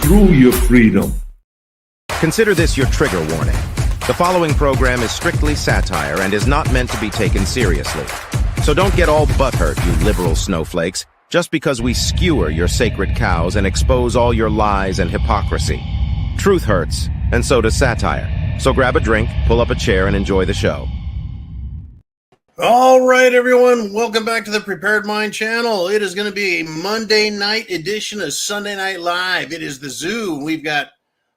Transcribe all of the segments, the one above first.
through your freedom. Consider this your trigger warning. The following program is strictly satire and is not meant to be taken seriously. So don't get all butthurt, you liberal snowflakes, just because we skewer your sacred cows and expose all your lies and hypocrisy. Truth hurts, and so does satire. So grab a drink, pull up a chair, and enjoy the show. All right, everyone. Welcome back to the Prepared Mind channel. It is going to be a Monday night edition of Sunday Night Live. It is the Zoo. We've got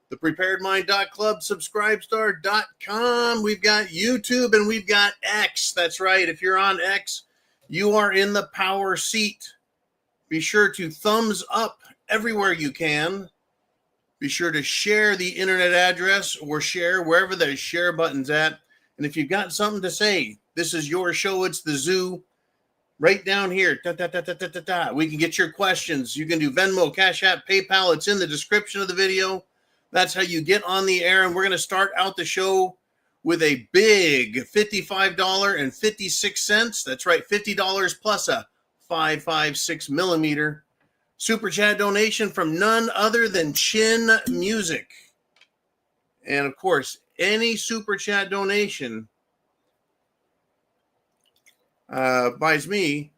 the preparedmind.club, subscribestar.com. We've got YouTube, and we've got X. That's right. If you're on X, you are in the power seat. Be sure to thumbs up everywhere you can. Be sure to share the internet address or share wherever the share button's at. And if you've got something to say, this is your show. It's the Zoo. Right down here. We can get your questions. You can do Venmo, CashApp, PayPal. It's in the description of the video. That's how you get on the air. And we're going to start out the show with a big $55.56. That's right, $50 plus a 5.56 millimeter super chat donation from none other than Chin Music. And of course, any super chat donation buys me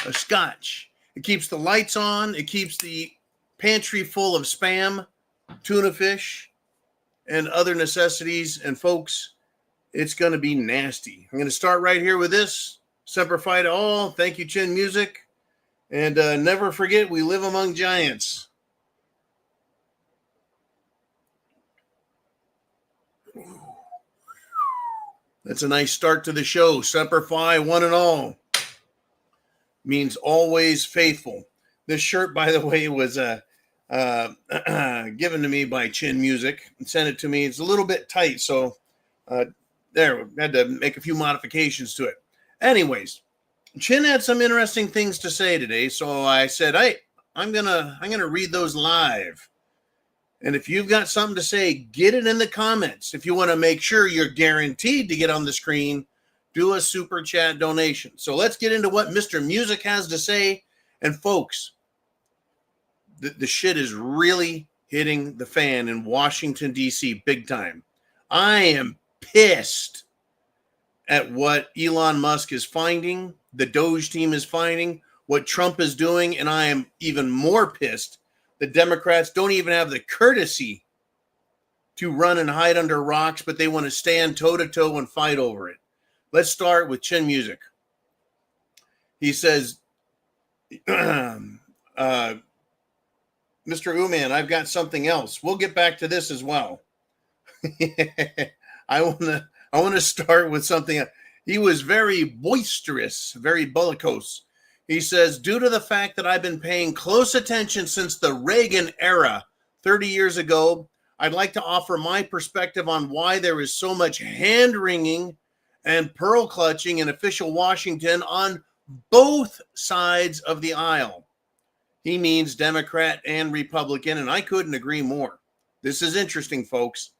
a scotch. It keeps the lights on. It keeps the pantry full of Spam, tuna fish, and other necessities. And folks, it's going to be nasty. I'm going to start right here with this. Semper Fi to all. Thank you, Chin Music. And never forget, we live among giants. That's a nice start to the show. Semper Fi, one and all. Means always faithful. This shirt, by the way, was given to me by Chin Music and sent it to me. It's a little bit tight, so there, had to make a few modifications to it. Anyways, Chin had some interesting things to say today, so I said, hey, I'm gonna read those live. And if you've got something to say, get it in the comments. If you want to make sure you're guaranteed to get on the screen, do a super chat donation. So let's get into what Mr. Music has to say. And folks, the shit is really hitting the fan in Washington, D.C. big time. I am pissed at what Elon Musk is finding, the DOGE team is finding, what Trump is doing, and I am even more pissed the Democrats don't even have the courtesy to run and hide under rocks, but they want to stand toe-to-toe and fight over it. Let's start with Chin Music. He says, Mr. Uman, I've got something else. We'll get back to this as well. I want to start with something. He was very boisterous, very bellicose. He says, due to the fact that I've been paying close attention since the Reagan era 30 years ago, I'd like to offer my perspective on why there is so much hand-wringing and pearl-clutching in official Washington on both sides of the aisle. He means Democrat and Republican, and I couldn't agree more. This is interesting, folks.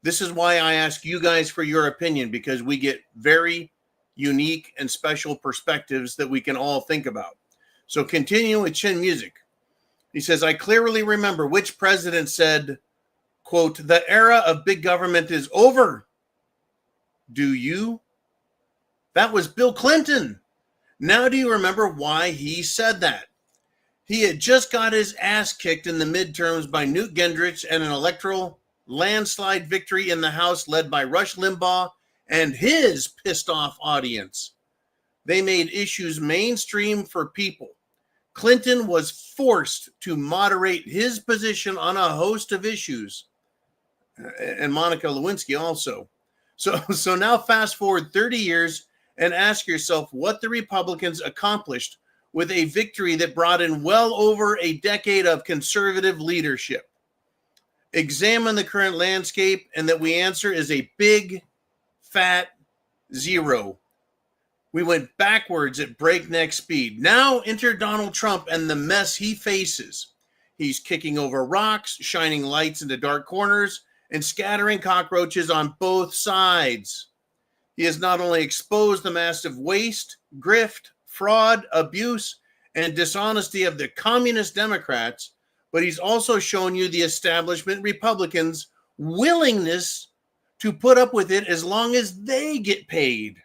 This is why I ask you guys for your opinion, because we get very unique and special perspectives that we can all think about. So continue with Chin Music. He says, I clearly remember which president said, quote, the era of big government is over. Do you? That was Bill Clinton. Now do you remember why he said that? He had just got his ass kicked in the midterms by Newt Gingrich and an electoral landslide victory in the House led by Rush Limbaugh and his pissed off audience. They made issues mainstream for people. Clinton was forced to moderate his position on a host of issues. And Monica Lewinsky also. So now fast forward 30 years and ask yourself what the Republicans accomplished with a victory that brought in well over a decade of conservative leadership. Examine the current landscape, and that we answer is a big, fat zero. We went backwards at breakneck speed. Now enter Donald Trump and the mess he faces. He's kicking over rocks, shining lights into dark corners, and scattering cockroaches on both sides. He has not only exposed the massive waste, grift, fraud, abuse, and dishonesty of the communist Democrats, but he's also shown you the establishment Republicans' willingness to put up with it as long as they get paid.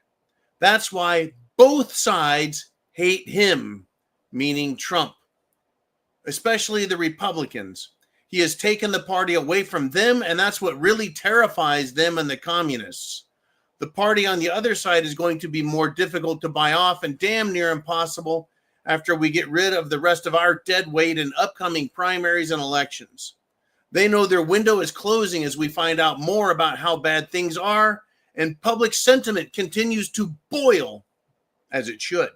That's why both sides hate him, meaning Trump, especially the Republicans. He has taken the party away from them, and that's what really terrifies them and the communists. The party on the other side is going to be more difficult to buy off and damn near impossible after we get rid of the rest of our dead weight in upcoming primaries and elections. They know their window is closing as we find out more about how bad things are, and public sentiment continues to boil, as it should.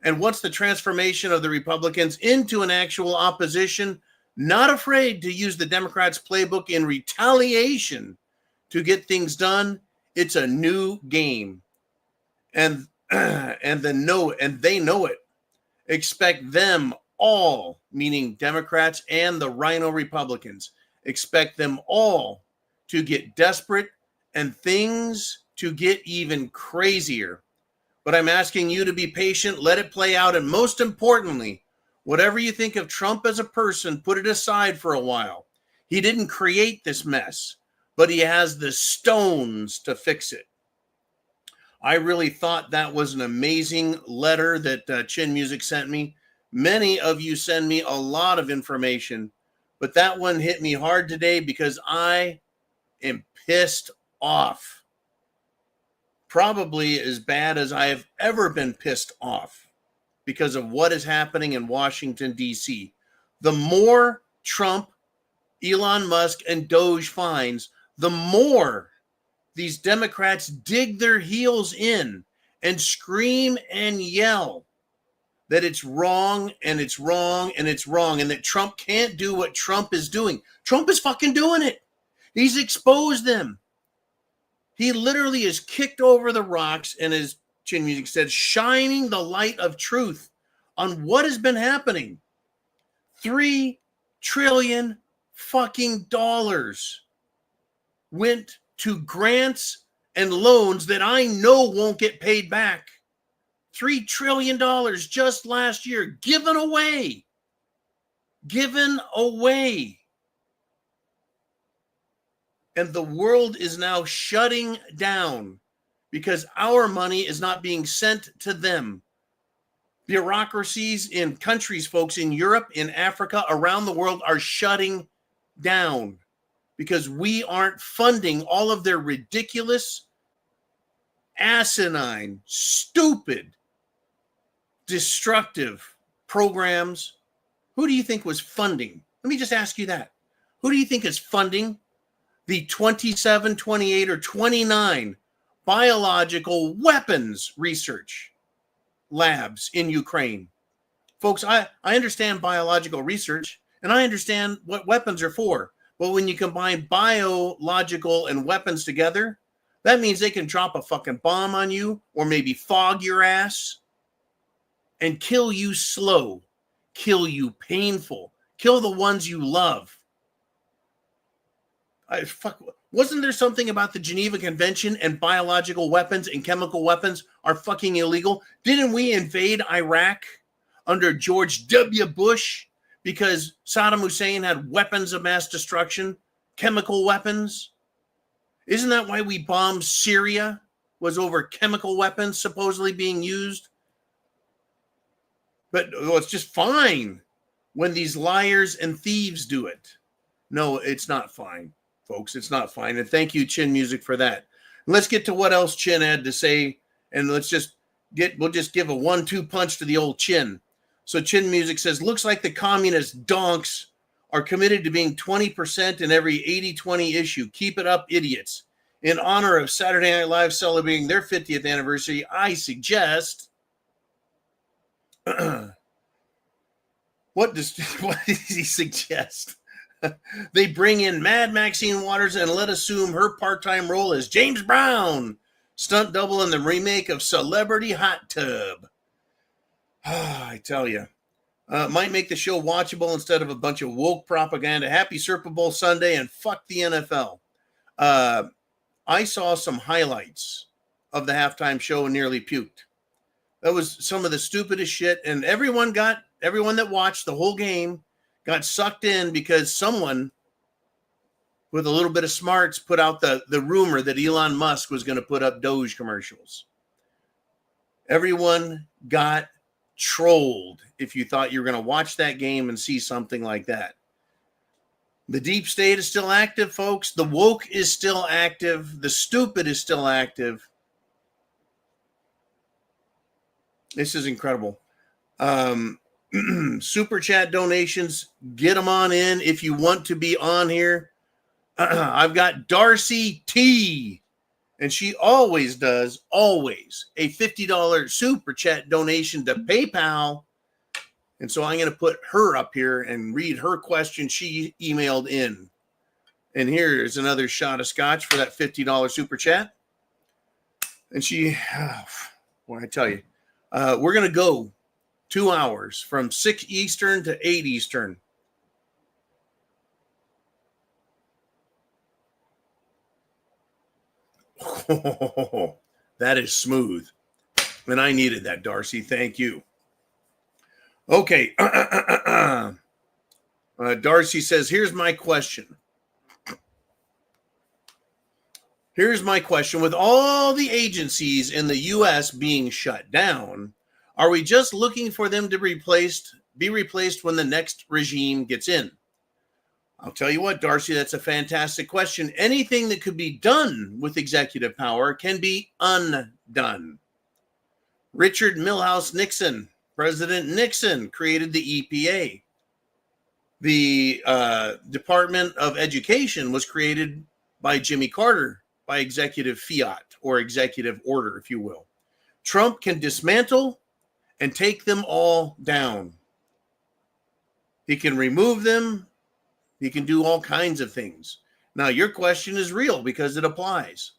And once the transformation of the Republicans into an actual opposition, not afraid to use the Democrats' playbook in retaliation to get things done, it's a new game. And they know it. Expect them all, meaning Democrats and the Rhino Republicans, expect them all to get desperate and things to get even crazier. But I'm asking you to be patient, let it play out, and most importantly, whatever you think of Trump as a person, put it aside for a while. He didn't create this mess, but he has the stones to fix it. I really thought that was an amazing letter that Chin Music sent me. Many of you send me a lot of information, but that one hit me hard today because I am pissed off. Probably as bad as I have ever been pissed off because of what is happening in Washington, D.C. The more Trump, Elon Musk, and DOGE finds, the more these Democrats dig their heels in and scream and yell that it's wrong and it's wrong and it's wrong and that Trump can't do what Trump is doing. Trump is fucking doing it. He's exposed them. He literally is kicked over the rocks and, as Chin Music said, shining the light of truth on what has been happening. $3 trillion fucking dollars went to grants and loans that I know won't get paid back. $3 trillion just last year, given away. And the world is now shutting down because our money is not being sent to them. Bureaucracies in countries, folks, in Europe, in Africa, around the world are shutting down because we aren't funding all of their ridiculous, asinine, stupid, destructive programs. Who do you think was funding? Let me just ask you that. Who do you think is funding the 27, 28, or 29 biological weapons research labs in Ukraine? Folks, I understand biological research, and I understand what weapons are for. But when you combine biological and weapons together, that means they can drop a fucking bomb on you or maybe fog your ass and kill you slow, kill you painful, kill the ones you love. Wasn't there something about the Geneva Convention and biological weapons and chemical weapons are fucking illegal? Didn't we invade Iraq under George W. Bush because Saddam Hussein had weapons of mass destruction, chemical weapons? Isn't that why we bombed Syria? Was over chemical weapons supposedly being used? But it's just fine when these liars and thieves do it. No, it's not fine. Folks, it's not fine. And thank you, Chin Music, for that. And let's get to what else Chin had to say. And we'll just give a 1-2 punch to the old Chin. So Chin Music says, looks like the communist donks are committed to being 20% in every 80-20 issue. Keep it up, idiots. In honor of Saturday Night Live celebrating their 50th anniversary, I suggest... What does he suggest? They bring in Mad Maxine Waters and let assume her part-time role as James Brown, stunt double in the remake of Celebrity Hot Tub. I tell you, might make the show watchable instead of a bunch of woke propaganda. Happy Super Bowl Sunday and fuck the NFL. I saw some highlights of the halftime show and nearly puked. That was some of the stupidest shit, and everyone that watched the whole game got sucked in because someone with a little bit of smarts put out the rumor that Elon Musk was going to put up DOGE commercials. Everyone got trolled if you thought you were going to watch that game and see something like that. The deep state is still active, folks. The woke is still active. The stupid is still active. This is incredible. Super chat donations, get them on in if you want to be on here. I've got Darcy T, and she always does, always, a $50 super chat donation to PayPal. And so I'm going to put her up here and read her question she emailed in. And here's another shot of scotch for that $50 super chat. And she, what I tell you, we're going to go 2 hours from 6 Eastern to 8 Eastern. Oh, that is smooth. And I needed that, Darcy. Thank you. Okay. Darcy says, here's my question. Here's my question. With all the agencies in the U.S. being shut down, are we just looking for them to be replaced when the next regime gets in? I'll tell you what, Darcy, that's a fantastic question. Anything that could be done with executive power can be undone. Richard Milhouse Nixon, President Nixon, created the EPA. The Department of Education was created by Jimmy Carter by executive fiat or executive order, if you will. Trump can dismantle and take them all down. He can remove them. He can do all kinds of things. Now, your question is real because it applies.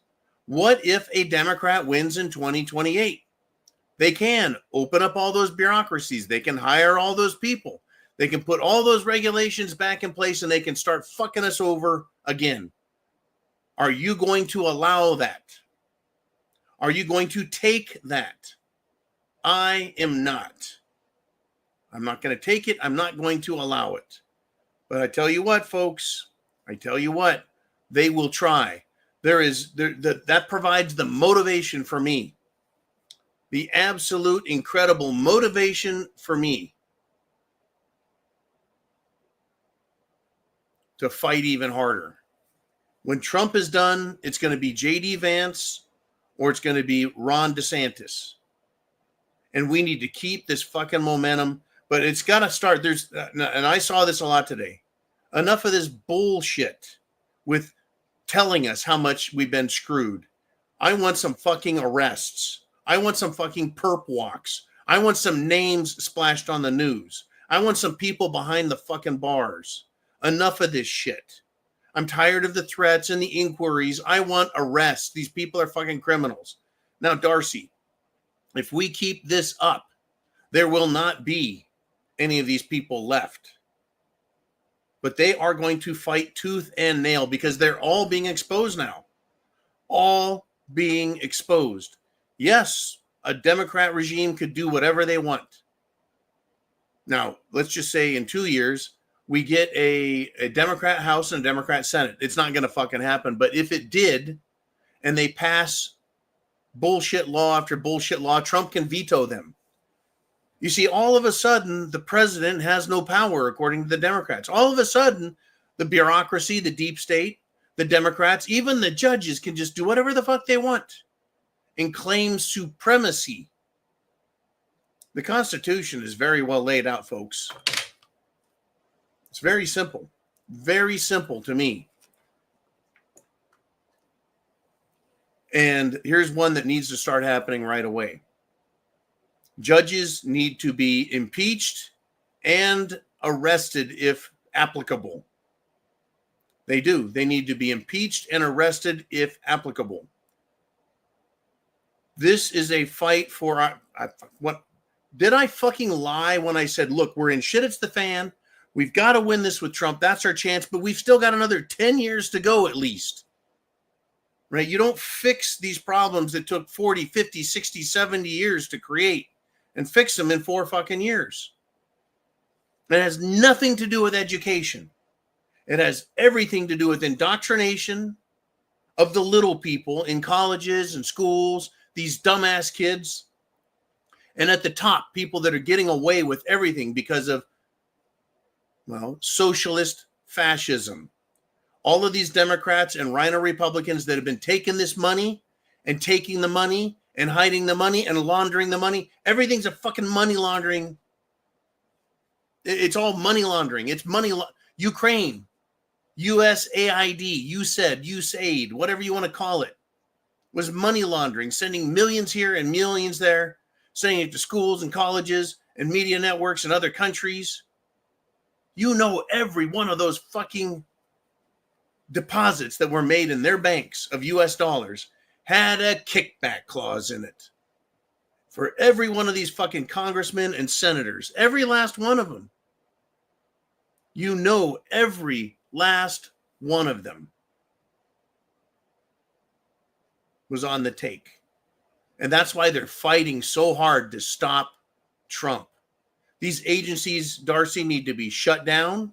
What if a Democrat wins in 2028? They can open up all those bureaucracies. They can hire all those people. They can put all those regulations back in place and they can start fucking us over again. Are you going to allow that? Are you going to take that? I am not. I'm not going to take it. I'm not going to allow it. But I tell you what, folks, I tell you what, they will try. That provides the motivation for me. The absolute incredible motivation for me to fight even harder. When Trump is done, it's going to be J.D. Vance or it's going to be Ron DeSantis. And we need to keep this fucking momentum. But it's got to start. And I saw this a lot today. Enough of this bullshit with telling us how much we've been screwed. I want some fucking arrests. I want some fucking perp walks. I want some names splashed on the news. I want some people behind the fucking bars. Enough of this shit. I'm tired of the threats and the inquiries. I want arrests. These people are fucking criminals. Now, Darcy, if we keep this up, there will not be any of these people left. But they are going to fight tooth and nail because they're all being exposed now. All being exposed. Yes, a Democrat regime could do whatever they want. Now, let's just say in 2 years, we get a Democrat House and a Democrat Senate. It's not going to fucking happen. But if it did, and they pass bullshit law after bullshit law, Trump can veto them. You see, all of a sudden, the president has no power, according to the Democrats. All of a sudden, the bureaucracy, the deep state, the Democrats, even the judges can just do whatever the fuck they want and claim supremacy. The Constitution is very well laid out, folks. It's very simple to me. And here's one that needs to start happening right away. Judges need to be impeached and arrested if applicable. They do. They need to be impeached and arrested if applicable. This is a fight for what? Did I fucking lie when I said, look, we're in shit, it's the fan. We've got to win this with Trump. That's our chance, but we've still got another 10 years to go at least. Right? You don't fix these problems that took 40, 50, 60, 70 years to create and fix them in 4 fucking years. It has nothing to do with education. It has everything to do with indoctrination of the little people in colleges and schools, these dumbass kids. And at the top, people that are getting away with everything because of, well, socialist fascism. All of these Democrats and rhino Republicans that have been taking this money and taking the money and hiding the money and laundering the money. Everything's a fucking money laundering. It's all money laundering. It's money. Ukraine, USAID, USAID, whatever you want to call it, was money laundering, sending millions here and millions there, sending it to schools and colleges and media networks in other countries. You know, every one of those fucking deposits that were made in their banks of US dollars had a kickback clause in it. For every one of these fucking congressmen and senators, every last one of them. You know, every last one of them was on the take. And that's why they're fighting so hard to stop Trump. These agencies, Darcy, need to be shut down.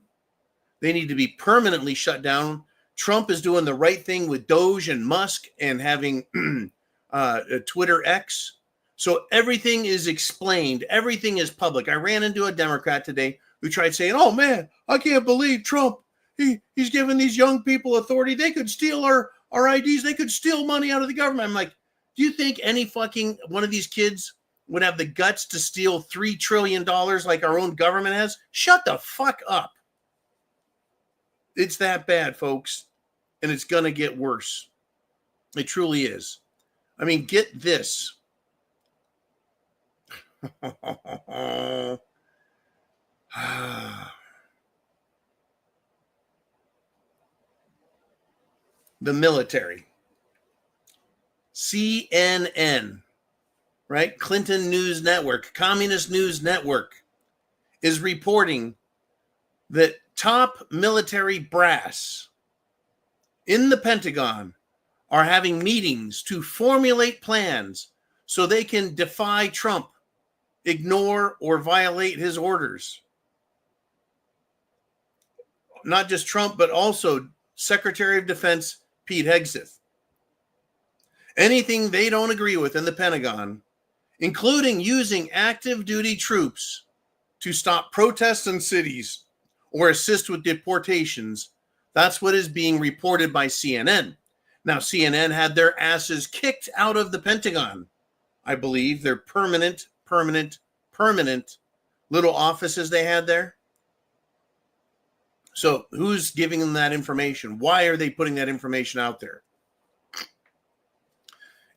They need to be permanently shut down. Trump is doing the right thing with DOGE and Musk and having Twitter X. So everything is explained. Everything is public. I ran into a Democrat today who tried saying, oh, man, I can't believe Trump. He's giving these young people authority. They could steal our IDs. They could steal money out of the government. I'm like, do you think any fucking one of these kids would have the guts to steal $3 trillion like our own government has? Shut the fuck up. It's that bad, folks. And it's going to get worse. It truly is. I mean, get this. The military. CNN, right? Clinton News Network, Communist News Network is reporting that top military brass in the Pentagon are having meetings to formulate plans so they can defy Trump, ignore or violate his orders. Not just Trump, but also Secretary of Defense Pete Hegseth. Anything they don't agree with in the Pentagon, including using active duty troops to stop protests in cities or assist with deportations, that's what is being reported by CNN. Now, CNN had their asses kicked out of the Pentagon. I believe their permanent little offices they had there. So who's giving them that information? Why are they putting that information out there?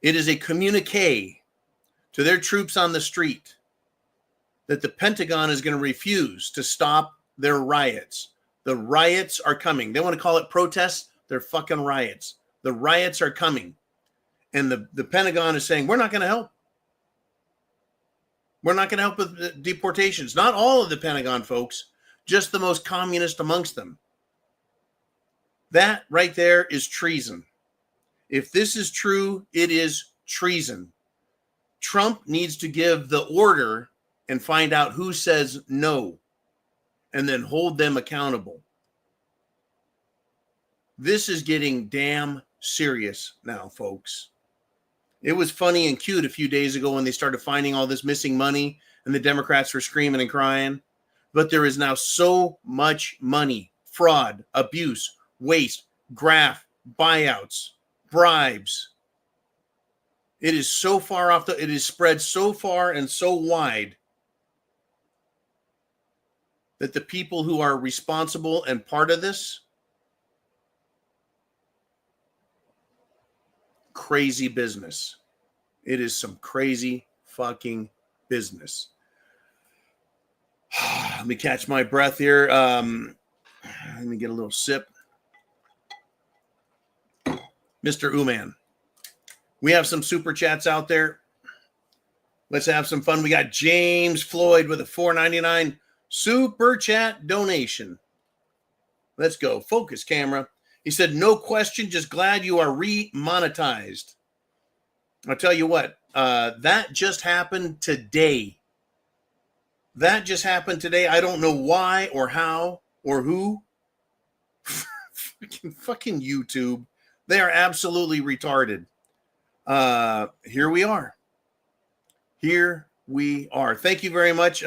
It is a communique to their troops on the street that the Pentagon is going to refuse to stop their riots. The riots are coming. They want to call it protests. They're fucking riots. The riots are coming. And the Pentagon is saying, we're not going to help. We're not going to help with the deportations. Not all of the Pentagon folks, just the most communist amongst them. That right there is treason. If this is true, it is treason. Trump needs to give the order and find out who says no, and then hold them accountable. This is getting damn serious now, folks. It was funny and cute a few days ago when they started finding all this missing money and the Democrats were screaming and crying. But there is now so much money, fraud, abuse, waste, graft, buyouts, bribes. It is so far off. It is spread so far and so wide that the people who are responsible and part of this, crazy business. It is some crazy fucking business. Let me catch my breath here. Let me get a little sip. Mr. Uman, we have some super chats out there. Let's have some fun. We got James Floyd with a $4.99 super chat donation. Let's go. Focus, camera. He said, no question, just glad you are re-monetized. I'll tell you what, that just happened today. That just happened today. I don't know why or how or who. fucking YouTube. They are absolutely retarded. Here we are. Here we are. Thank you very much,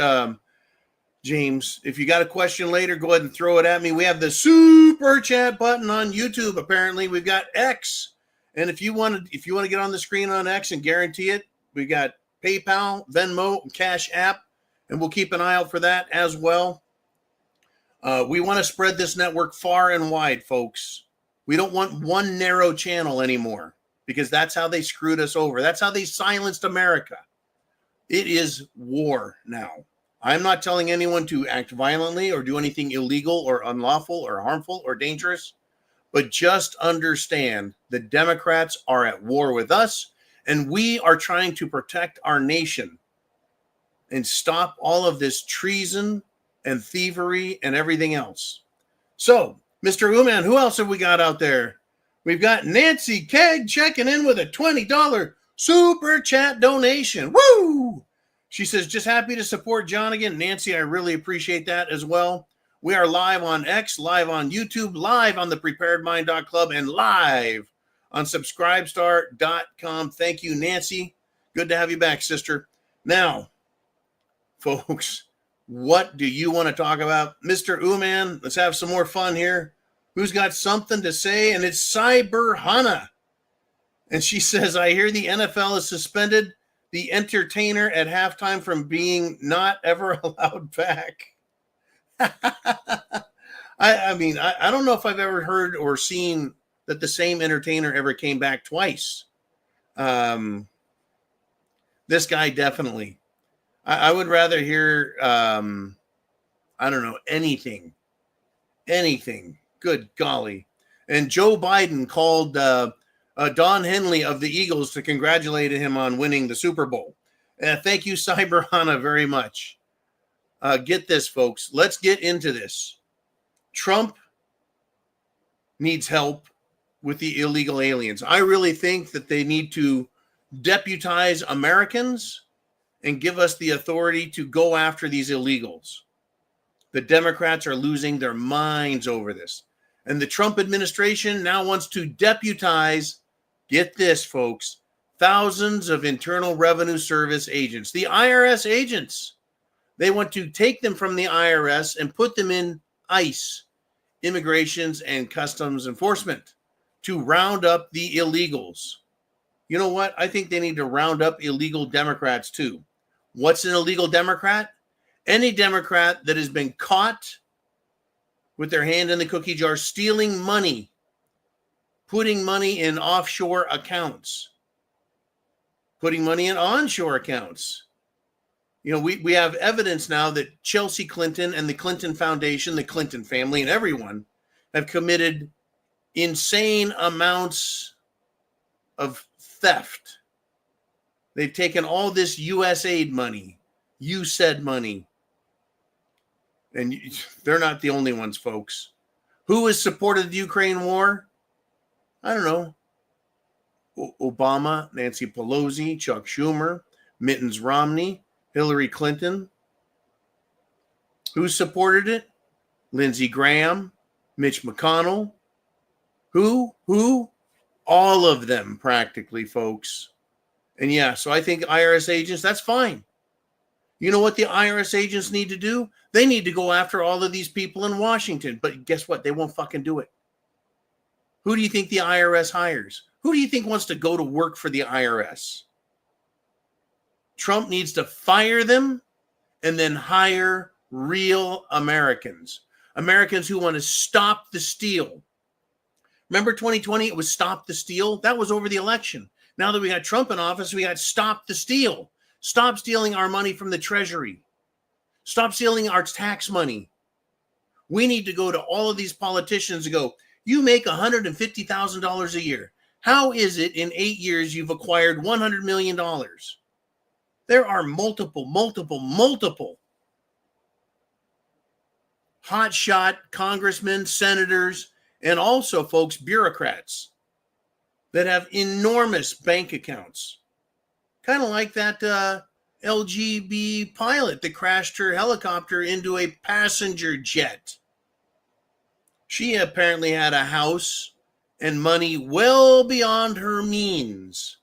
James. If you got a question later, go ahead and throw it at me. We have the super chat button on YouTube. Apparently, we've got X. And if you want to get on the screen on X and guarantee it, we got PayPal, Venmo, and CashApp, and we'll keep an eye out for that as well. We want to spread this network far and wide, folks. We don't want one narrow channel anymore, because that's how they screwed us over. That's how they silenced America. It is war now. I'm not telling anyone to act violently or do anything illegal or unlawful or harmful or dangerous, but just understand the Democrats are at war with us, and we are trying to protect our nation and stop all of this treason and thievery and everything else. So, Mr. Uman, who else have we got out there? We've got Nancy Keg checking in with a $20 super chat donation. Woo! She says, just happy to support John again. Nancy, I really appreciate that as well. We are live on X, live on YouTube, live on thepreparedmind.club, and live on subscribestar.com. Thank you, Nancy. Good to have you back, sister. Now, folks, what do you want to talk about? Mr. Uman, let's have some more fun here. Who's got something to say? And it's Cyber Hannah. And she says, I hear the NFL has suspended the entertainer at halftime from being not ever allowed back. I mean, I don't know if I've ever heard or seen that the same entertainer ever came back twice. This guy definitely. I would rather hear, I don't know, anything. Good golly. And Joe Biden called Don Henley of the Eagles to congratulate him on winning the Super Bowl. Thank you, Cyber Hannah, very much. Get this, folks. Let's get into this. Trump needs help with the illegal aliens. I really think that they need to deputize Americans and give us the authority to go after these illegals. The Democrats are losing their minds over this. And the Trump administration now wants to deputize, get this, folks, thousands of Internal Revenue Service agents, the IRS agents. They want to take them from the IRS and put them in ICE, Immigrations and Customs Enforcement, to round up the illegals. You know what? I think they need to round up illegal Democrats too. What's an illegal Democrat? Any Democrat that has been caught with their hand in the cookie jar stealing money, putting money in offshore accounts, putting money in onshore accounts. You know, we have evidence now that Chelsea Clinton and the Clinton Foundation, the Clinton family, and everyone have committed insane amounts of theft. They've taken all this USAID money, USAID money, and they're not the only ones, folks. Who has supported the Ukraine war? I don't know. Obama, Nancy Pelosi, Chuck Schumer, Mittens Romney, Hillary Clinton. Who supported it? Lindsey Graham, Mitch McConnell. Who? All of them, practically, folks. And yeah, so I think IRS agents, that's fine. You know what the IRS agents need to do? They need to go after all of these people in Washington. But guess what? They won't fucking do it. Who do you think the IRS hires? Who do you think wants to go to work for the IRS? Trump needs to fire them and then hire real Americans. Americans who want to stop the steal. Remember 2020, it was stop the steal? That was over the election. Now that we got Trump in office, we got stop the steal. Stop stealing our money from the Treasury. Stop stealing our tax money. We need to go to all of these politicians and go, you make $150,000 a year. How is it in 8 years you've acquired $100 million? There are multiple hotshot congressmen, senators, and also, folks, bureaucrats that have enormous bank accounts. Kind of like that LGB pilot that crashed her helicopter into a passenger jet. She apparently had a house and money well beyond her means.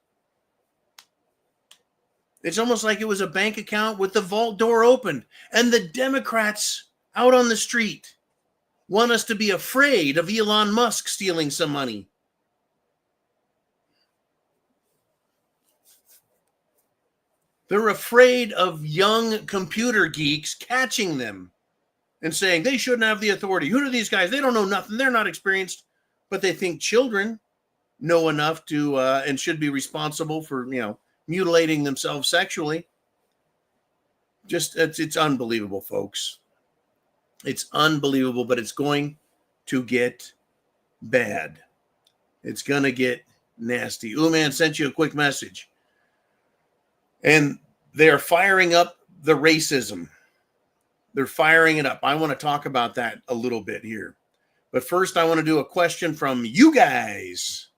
It's almost like it was a bank account with the vault door open. And the Democrats out on the street want us to be afraid of Elon Musk stealing some money. They're afraid of young computer geeks catching them and saying they shouldn't have the authority. Who are these guys? They don't know nothing. They're not experienced. But they think children know enough to and should be responsible for, mutilating themselves sexually. Just it's unbelievable, folks. It's unbelievable, but it's going to get bad. It's going to get nasty. Man sent you a quick message. And they're firing up the racism. They're firing it up. I want to talk about that a little bit here. But first, I want to do a question from you guys.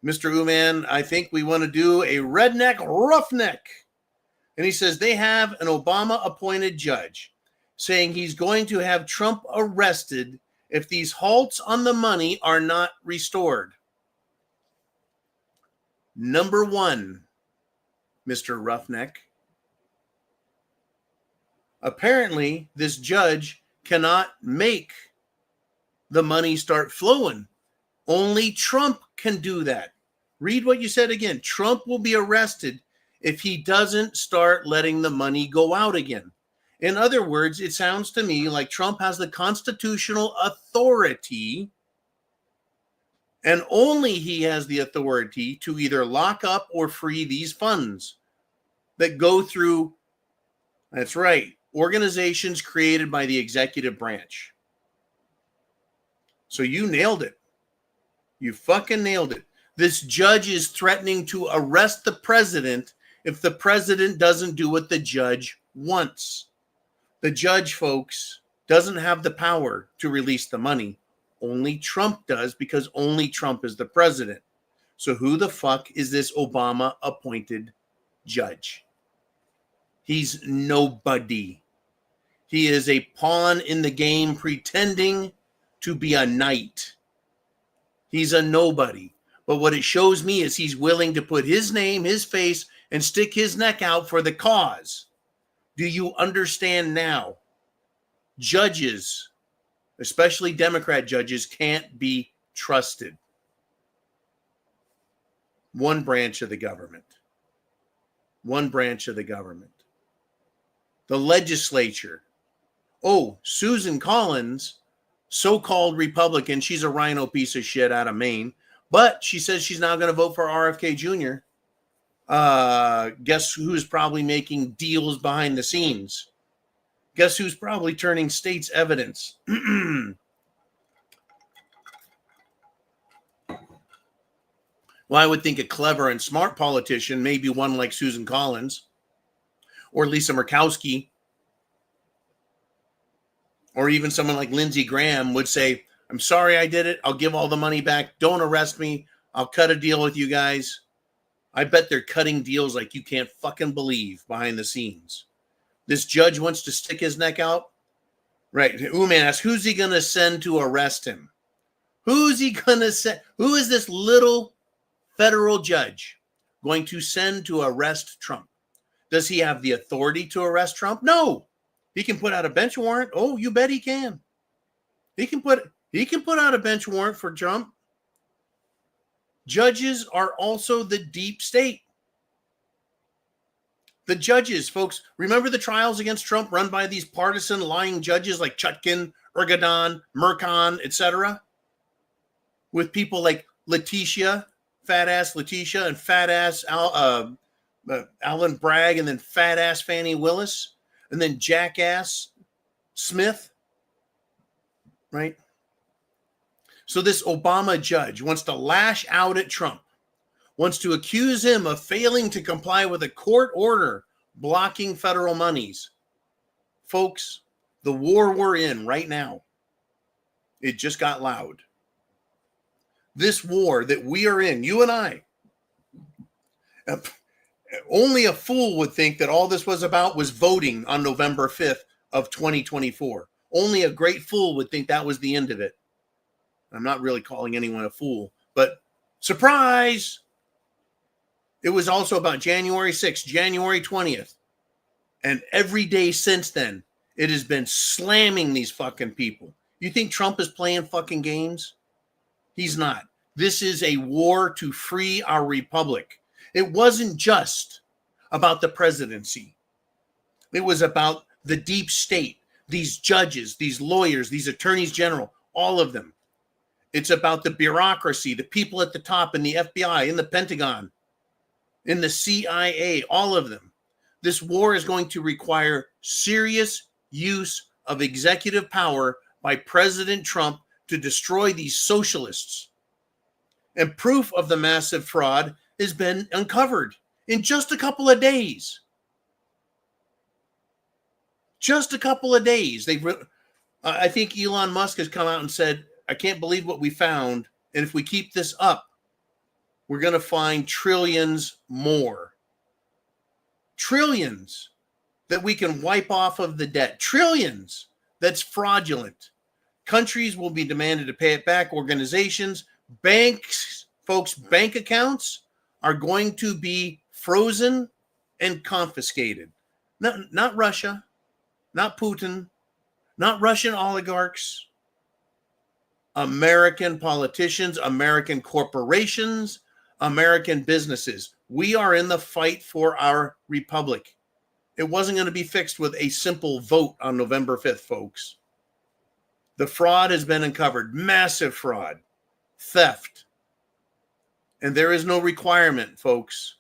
Mr. Uman, I think we want to do a redneck roughneck. And he says they have an Obama-appointed judge saying he's going to have Trump arrested if these halts on the money are not restored. Number one, Mr. Roughneck. Apparently, this judge cannot make the money start flowing. Only Trump can do that. Read what you said again. Trump will be arrested if he doesn't start letting the money go out again. In other words, it sounds to me like Trump has the constitutional authority, and only he has the authority to either lock up or free these funds that go through, that's right, organizations created by the executive branch. So you nailed it. You fucking nailed it. This judge is threatening to arrest the president if the president doesn't do what the judge wants. The judge, folks, doesn't have the power to release the money. Only Trump does, because only Trump is the president. So who the fuck is this Obama-appointed judge? He's nobody. He is a pawn in the game pretending to be a knight. He's a nobody. But what it shows me is he's willing to put his name, his face, and stick his neck out for the cause. Do you understand now? Judges, especially Democrat judges, can't be trusted. One branch of the government. One branch of the government. The legislature. Oh, Susan Collins, so-called Republican, she's a rhino piece of shit out of Maine, but she says she's now going to vote for RFK Jr. Guess who's probably making deals behind the scenes? Guess who's probably turning state's evidence? Well, I would think a clever and smart politician, maybe one like Susan Collins or Lisa Murkowski, or even someone like Lindsey Graham would say, I'm sorry I did it. I'll give all the money back. Don't arrest me. I'll cut a deal with you guys. I bet they're cutting deals like you can't fucking believe behind the scenes. This judge wants to stick his neck out. Right. Uman asks, who's he going to send to arrest him? Who's he going to send? Who is this little federal judge going to send to arrest Trump? Does he have the authority to arrest Trump? No. He can put out a bench warrant. Oh, you bet he can. He can put out a bench warrant for Trump. Judges are also the deep state. The judges, folks, remember the trials against Trump run by these partisan lying judges like Chutkin, Ergadon, Murkhan, etc., with people like Letitia, fat-ass Letitia, and fat-ass Alan Bragg, and then fat-ass Fannie Willis, and then jackass Smith, right? So this Obama judge wants to lash out at Trump, wants to accuse him of failing to comply with a court order blocking federal monies. Folks, the war we're in right now, it just got loud. This war that we are in, you and I, Only a fool would think that all this was about was voting on November 5th of 2024. Only a great fool would think that was the end of it. I'm not really calling anyone a fool, but surprise! It was also about January 6th, January 20th. And every day since then, it has been slamming these fucking people. You think Trump is playing fucking games? He's not. This is a war to free our republic. It wasn't just about the presidency. It was about the deep state, these judges, these lawyers, these attorneys general, all of them. It's about the bureaucracy, the people at the top in the FBI, in the Pentagon, in the CIA, all of them. This war is going to require serious use of executive power by President Trump to destroy these socialists. And proof of the massive fraud has been uncovered in just a couple of days. Just a couple of days. I think Elon Musk has come out and said, I can't believe what we found. And if we keep this up, we're going to find trillions more. Trillions that we can wipe off of the debt. Trillions that's fraudulent. Countries will be demanded to pay it back. Organizations, banks, folks, bank accounts are going to be frozen and confiscated. Not Russia, not Putin, not Russian oligarchs. American politicians, American corporations, American businesses. We are in the fight for our republic. It wasn't going to be fixed with a simple vote on November 5th, folks. The fraud has been uncovered. Massive fraud, theft. And there is no requirement, folks,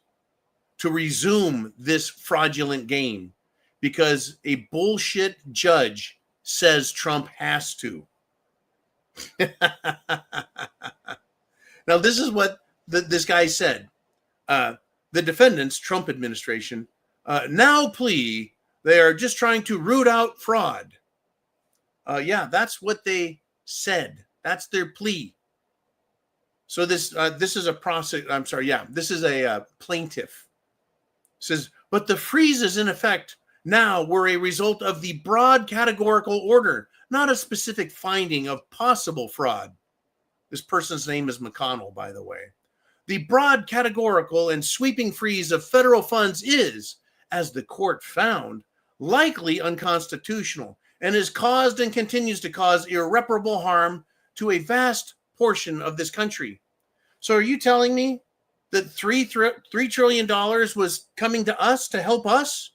to resume this fraudulent game because a bullshit judge says Trump has to. Now, this is what this guy said. The defendants, Trump administration, now plea they are just trying to root out fraud. Yeah, that's what they said. That's their plea. So this is a process. I'm sorry. Yeah, this is a plaintiff. Says, but the freezes in effect now were a result of the broad categorical order, not a specific finding of possible fraud. This person's name is McConnell, by the way. The broad categorical and sweeping freeze of federal funds is, as the court found, likely unconstitutional and has caused and continues to cause irreparable harm to a vast portion of this country. So are you telling me that $3 trillion was coming to us to help us?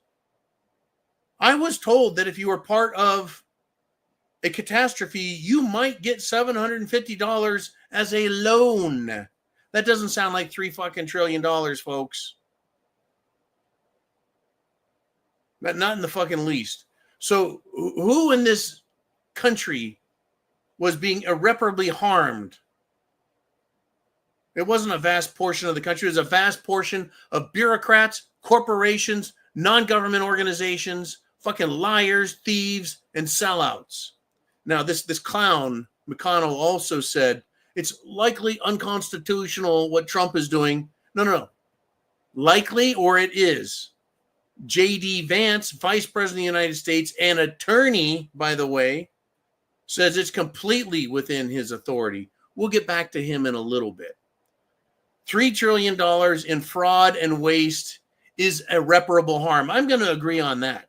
I was told that if you were part of a catastrophe, you might get $750 as a loan. That doesn't sound like $3 trillion, folks. But not in the fucking least. So who in this country was being irreparably harmed? It wasn't a vast portion of the country. It was a vast portion of bureaucrats, corporations, non-government organizations, fucking liars, thieves, and sellouts. Now, this clown, McConnell, also said it's likely unconstitutional what Trump is doing. No. Likely or it is. J.D. Vance, Vice President of the United States, and attorney, by the way, says it's completely within his authority. We'll get back to him in a little bit. $3 trillion in fraud and waste is irreparable harm. I'm going to agree on that.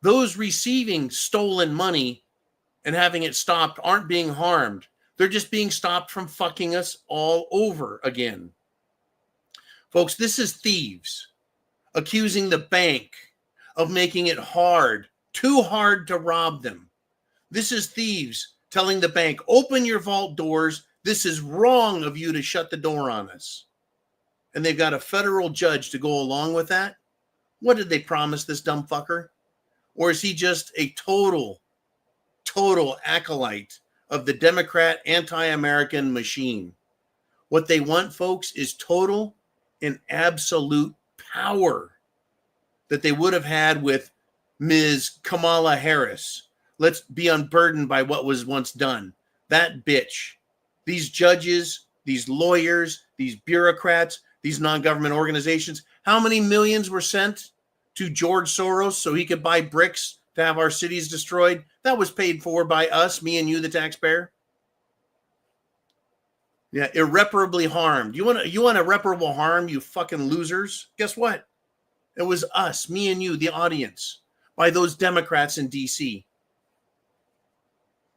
Those receiving stolen money and having it stopped aren't being harmed. They're just being stopped from fucking us all over again. Folks, this is thieves accusing the bank of making it hard, too hard to rob them. This is thieves telling the bank, open your vault doors. This is wrong of you to shut the door on us. And they've got a federal judge to go along with that. What did they promise this dumb fucker? Or is he just a total acolyte of the Democrat anti-American machine? What they want, folks, is total and absolute power that they would have had with Ms. Kamala Harris. Let's be unburdened by what was once done. That bitch. These judges, these lawyers, these bureaucrats, these non-government organizations. How many millions were sent to George Soros so he could buy bricks to have our cities destroyed? That was paid for by us, me and you, the taxpayer. Yeah, irreparably harmed. You want irreparable harm, you fucking losers? Guess what? It was us, me and you, the audience, by those Democrats in D.C.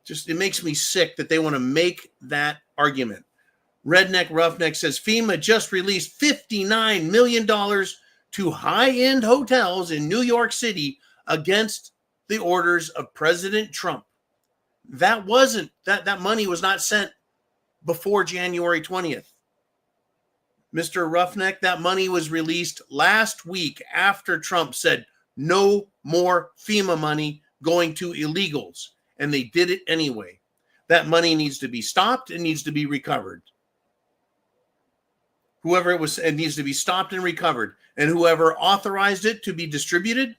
Just, it makes me sick that they want to make that argument. Redneck Roughneck says FEMA just released $59 million to high-end hotels in New York City against the orders of President Trump. That money was not sent before January 20th. Mr. Roughneck, that money was released last week after Trump said no more FEMA money going to illegals. And they did it anyway. That money needs to be stopped and needs to be recovered. Whoever it was, it needs to be stopped and recovered. And whoever authorized it to be distributed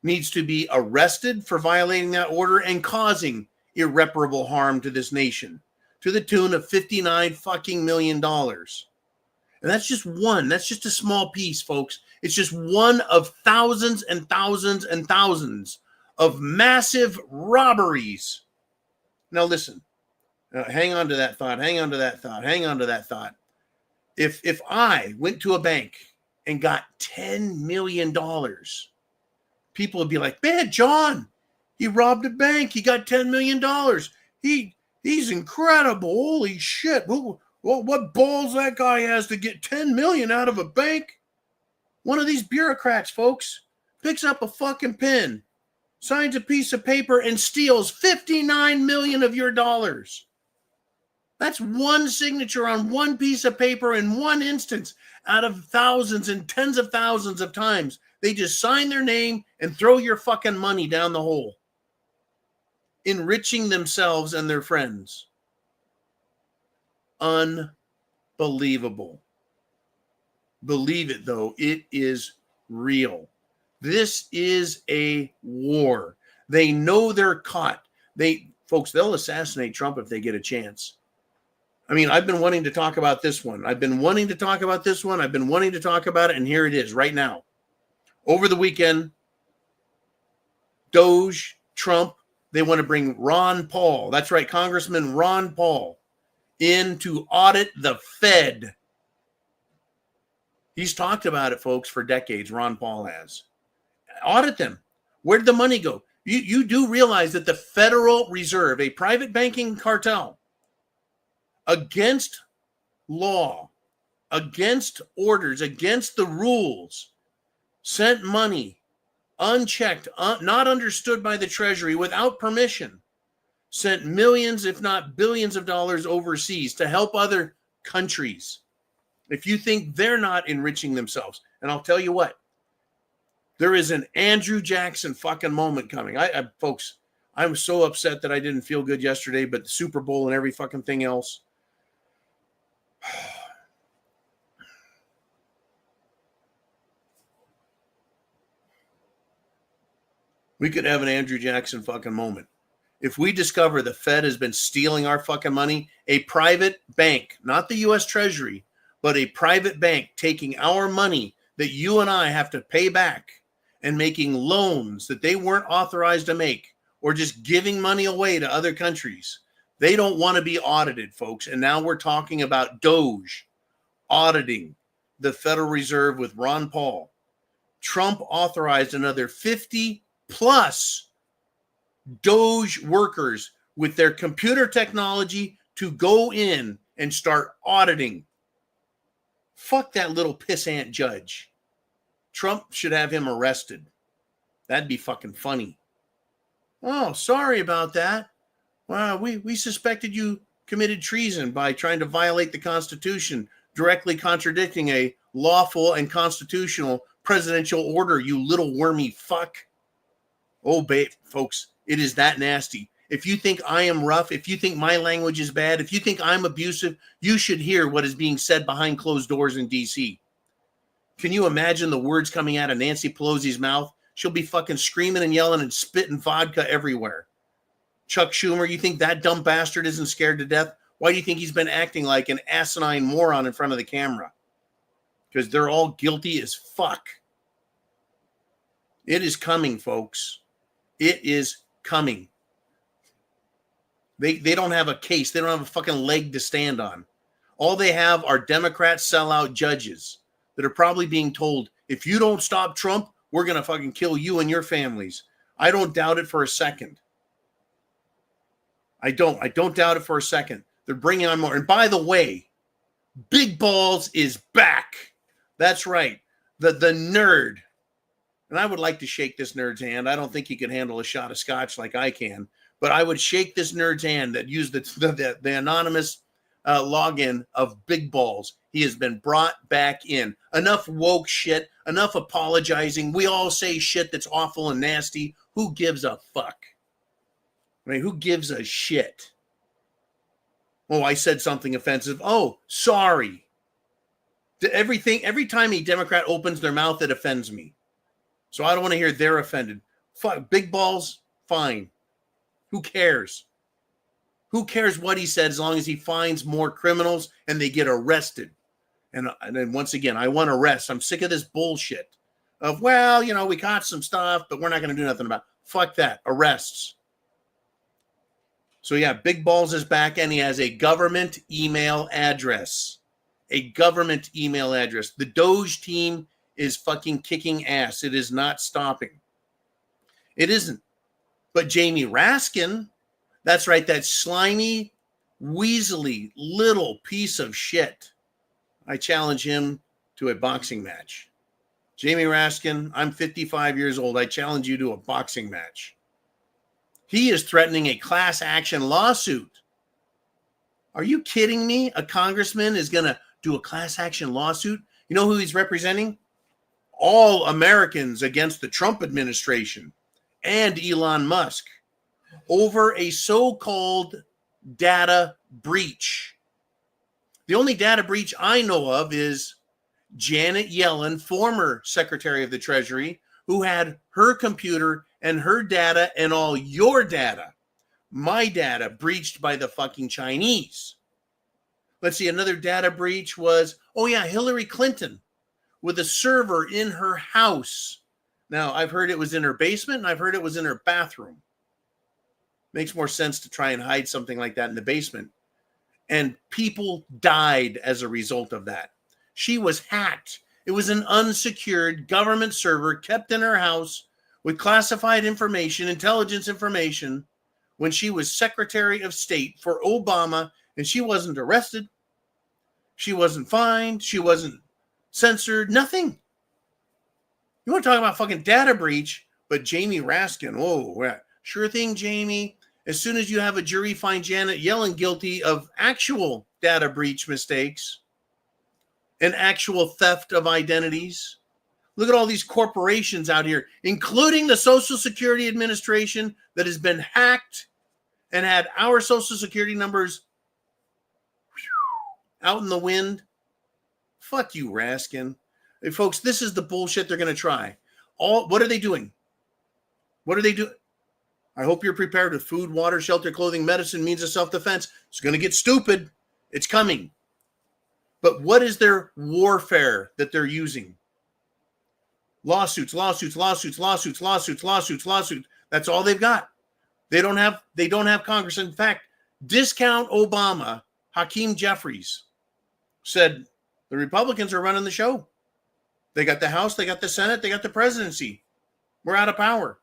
needs to be arrested for violating that order and causing irreparable harm to this nation to the tune of $59 fucking million. And that's just one. That's just a small piece, folks. It's just one of thousands and thousands and thousands of massive robberies. Now listen, hang on to that thought. Hang on to that thought. Hang on to that thought. If I went to a bank and got $10 million, people would be like, man, John, he robbed a bank. He got $10 million. He's incredible. Holy shit. What balls that guy has to get $10 million out of a bank? One of these bureaucrats, folks, picks up a fucking pen, signs a piece of paper, and steals $59 million of your dollars. That's one signature on one piece of paper in one instance out of thousands and tens of thousands of times. They just sign their name and throw your fucking money down the hole, enriching themselves and their friends. Unbelievable. Believe it, though. It is real. This is a war. They know they're caught. They'll assassinate Trump if they get a chance. I mean, I've been wanting to talk about this one. I've been wanting to talk about it, and here it is right now. Over the weekend, DOGE, Trump, they want to bring Ron Paul. That's right, Congressman Ron Paul, in to audit the Fed. He's talked about it, folks, for decades. Ron Paul has. Audit them. Where did the money go? You do realize that the Federal Reserve, a private banking cartel, against law, against orders, against the rules, sent money unchecked, not understood by the Treasury, without permission, sent millions, if not billions of dollars overseas to help other countries. If you think they're not enriching themselves, and I'll tell you what, there is an Andrew Jackson fucking moment coming. Folks, I'm so upset that I didn't feel good yesterday, but the Super Bowl and every fucking thing else. We could have an Andrew Jackson fucking moment. If we discover the Fed has been stealing our fucking money, a private bank, not the U.S. Treasury, but a private bank taking our money that you and I have to pay back and making loans that they weren't authorized to make, or just giving money away to other countries. They don't want to be audited, folks. And now we're talking about DOGE auditing the Federal Reserve with Ron Paul. Trump authorized another 50 plus DOGE workers with their computer technology to go in and start auditing. Fuck that little pissant judge. Trump should have him arrested. That'd be fucking funny. Oh, sorry about that. Well, we suspected you committed treason by trying to violate the Constitution, directly contradicting a lawful and constitutional presidential order, you little wormy fuck. Oh, babe, folks, it is that nasty. If you think I am rough, if you think my language is bad, if you think I'm abusive, you should hear what is being said behind closed doors in D.C. Can you imagine the words coming out of Nancy Pelosi's mouth? She'll be fucking screaming and yelling and spitting vodka everywhere. Chuck Schumer, you think that dumb bastard isn't scared to death? Why do you think he's been acting like an asinine moron in front of the camera? because they're all guilty as fuck. It is coming, folks. It is coming. They don't have a case. They don't have a fucking leg to stand on. All they have are Democrat sellout judges that are probably being told, if you don't stop Trump, we're going to fucking kill you and your families. I don't doubt it for a second. I don't doubt it for a second. They're bringing on more. And by the way, Big Balls is back. That's right. The nerd. And I would like to shake this nerd's hand. I don't think he can handle a shot of scotch like I can. But I would shake this nerd's hand that used the anonymous login of Big Balls. He has been brought back in. Enough woke shit. Enough apologizing. We all say shit that's awful and nasty. Who gives a fuck? I mean, who gives a shit? Oh, I said something offensive. Oh, sorry. Every time a Democrat opens their mouth, it offends me. So I don't want to hear they're offended. Fuck, Big Balls, fine. Who cares? Who cares what he said as long as he finds more criminals and they get arrested? And then once again, I want arrests. I'm sick of this bullshit of, well, we caught some stuff, but we're not going to do nothing about it. Fuck that. Arrests. So yeah, Big Balls is back and he has a government email address. A government email address. The DOGE team is fucking kicking ass. It is not stopping. It isn't. But Jamie Raskin, that's right, that slimy, weaselly little piece of shit. I challenge him to a boxing match. Jamie Raskin, I'm 55 years old. I challenge you to a boxing match. He is threatening a class action lawsuit. Are you kidding me? A congressman is going to do a class action lawsuit? You know who he's representing? All Americans against the Trump administration and Elon Musk over a so-called data breach. The only data breach I know of is Janet Yellen, former Secretary of the Treasury, who had her computer and her data and all your data, my data, breached by the fucking Chinese. Let's see, another data breach was, Hillary Clinton with a server in her house. Now, I've heard it was in her basement and I've heard it was in her bathroom. Makes more sense to try and hide something like that in the basement. And people died as a result of that. She was hacked. It was an unsecured government server kept in her house with classified information, intelligence information, when she was Secretary of State for Obama, and she wasn't arrested. She wasn't fined. She wasn't censored. Nothing. You want to talk about fucking data breach, but Jamie Raskin, sure thing, Jamie. As soon as you have a jury find Janet Yellen guilty of actual data breach mistakes and actual theft of identities, look at all these corporations out here, including the Social Security Administration that has been hacked and had our Social Security numbers out in the wind. Fuck you, Raskin. Hey, folks, this is the bullshit they're going to try. What are they doing? What are they doing? I hope you're prepared with food, water, shelter, clothing, medicine, means of self-defense. It's going to get stupid. It's coming. But what is their warfare that they're using? Lawsuits, lawsuits, lawsuits, lawsuits, lawsuits, lawsuits, lawsuits. That's all they've got. They don't have Congress. In fact, discount Obama, Hakeem Jeffries said the Republicans are running the show. They got the House, they got the Senate, they got the presidency. We're out of power.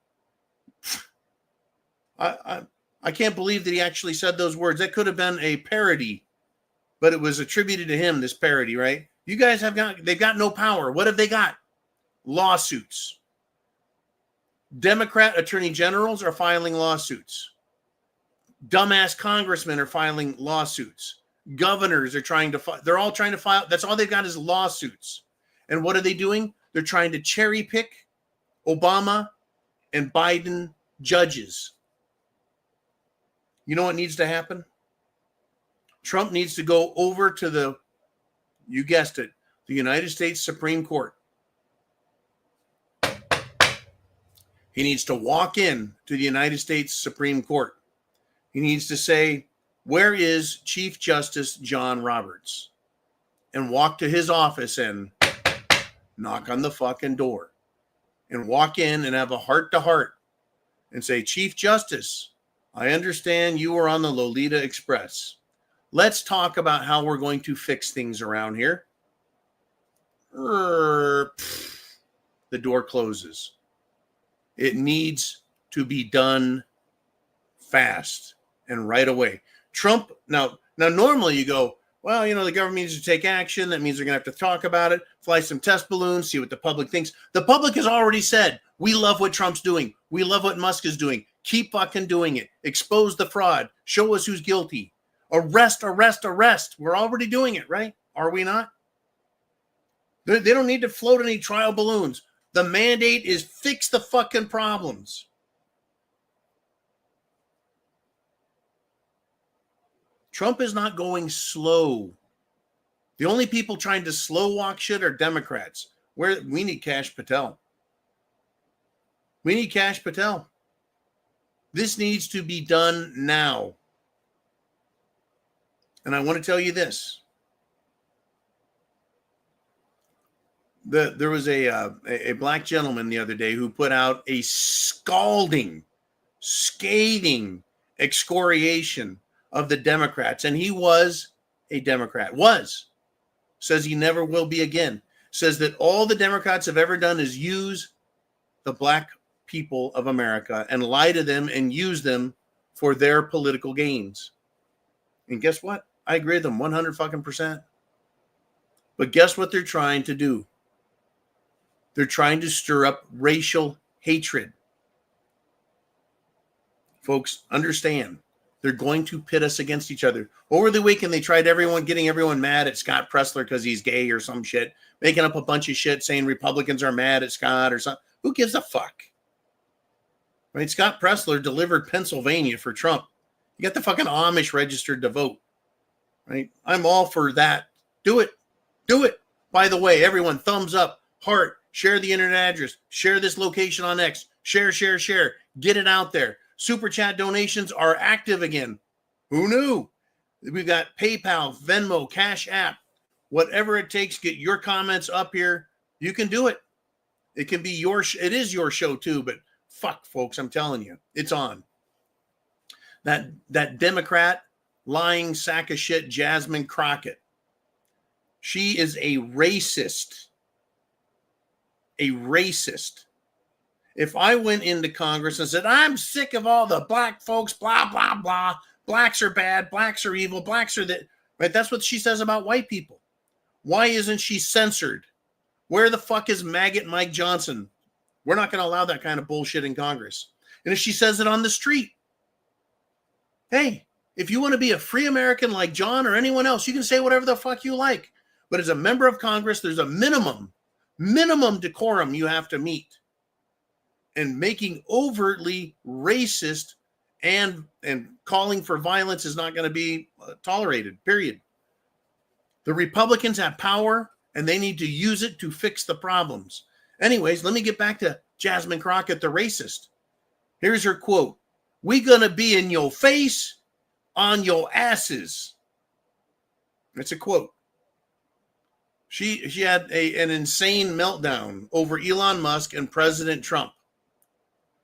I can't believe that he actually said those words. That could have been a parody, but it was attributed to him, this parody, right? You guys they've got no power. What have they got? Lawsuits. Democrat attorney generals are filing lawsuits. Dumbass congressmen are filing lawsuits. Governors are they're all trying to file. That's all they've got is lawsuits. And what are they doing? They're trying to cherry pick Obama and Biden judges. You know what needs to happen? Trump needs to go over to you guessed it, the United States Supreme Court. He needs to walk in to the United States Supreme Court. He needs to say, where is Chief Justice John Roberts? And walk to his office and knock on the fucking door and walk in and have a heart-to-heart and say, Chief Justice, I understand you were on the Lolita Express. Let's talk about how we're going to fix things around here. The door closes. It needs to be done fast and right away. Trump, now normally you go, well, the government needs to take action. That means they're going to have to talk about it, fly some test balloons, see what the public thinks. The public has already said, we love what Trump's doing. We love what Musk is doing. Keep fucking doing it. Expose the fraud. Show us who's guilty. Arrest, arrest, arrest. We're already doing it, right? Are we not? They don't need to float any trial balloons. The mandate is fix the fucking problems. Trump is not going slow. The only people trying to slow walk shit are Democrats. We need Kash Patel. We need Kash Patel. This needs to be done now. And I want to tell you this. There was a black gentleman the other day who put out a scathing excoriation of the Democrats. And he was a Democrat. Says he never will be again. Says that all the Democrats have ever done is use the black people of America and lie to them and use them for their political gains. And guess what? I agree with them 100%. But guess what they're trying to do? They're trying to stir up racial hatred. Folks, understand. They're going to pit us against each other. Over the weekend, they tried getting everyone mad at Scott Presler because he's gay or some shit, making up a bunch of shit saying Republicans are mad at Scott or something. Who gives a fuck? Right? Scott Presler delivered Pennsylvania for Trump. You got the fucking Amish registered to vote. Right? I'm all for that. Do it. Do it. By the way, everyone, thumbs up, heart, share the internet address, share this location on X, share. Get it out there. Super chat donations are active again. Who knew? We've got PayPal, Venmo, CashApp, whatever it takes. Get your comments up here. You can do it. It can be it is your show too, but fuck, folks, I'm telling you, it's on. That Democrat lying sack of shit, Jasmine Crockett. She is a racist. A racist. If I went into Congress and said, I'm sick of all the black folks, blah, blah, blah. Blacks are bad. Blacks are evil. Blacks are that. Right? That's what she says about white people. Why isn't she censored? Where the fuck is maggot Mike Johnson? We're not going to allow that kind of bullshit in Congress. And if she says it on the street, hey, if you want to be a free American like John or anyone else, you can say whatever the fuck you like. But as a member of Congress, there's a minimum decorum you have to meet. And making overtly racist and calling for violence is not going to be tolerated, period. The Republicans have power, and they need to use it to fix the problems. Anyways, let me get back to Jasmine Crockett, the racist. Here's her quote. We gonna be in your face, on your asses. It's a quote. She had an insane meltdown over Elon Musk and President Trump.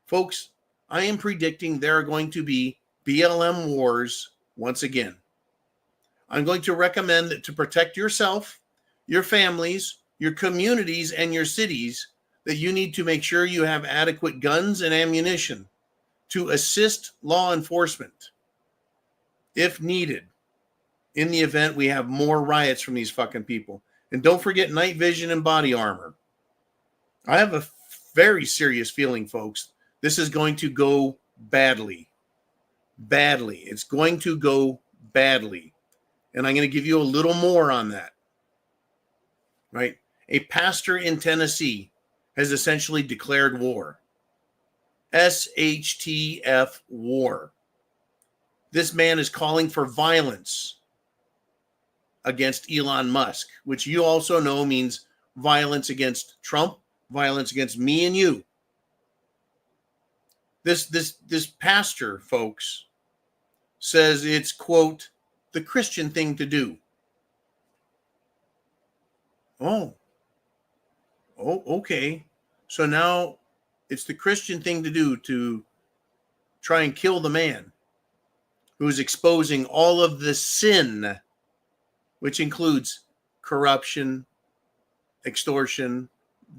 Folks, I am predicting there are going to be BLM wars once again. I'm going to recommend that to protect yourself, your families, your communities, and your cities, that you need to make sure you have adequate guns and ammunition to assist law enforcement if needed in the event we have more riots from these fucking people. And don't forget night vision and body armor. I have a very serious feeling, folks. This is going to go badly. Badly. It's going to go badly. And I'm going to give you a little more on that. Right? A pastor in Tennessee has essentially declared war. SHTF war. This man is calling for violence against Elon Musk, which you also know means violence against Trump, violence against me and you. This pastor, folks, says it's, quote, the Christian thing to do. Oh. Oh, okay. So now it's the Christian thing to do to try and kill the man who's exposing all of the sin, which includes corruption, extortion,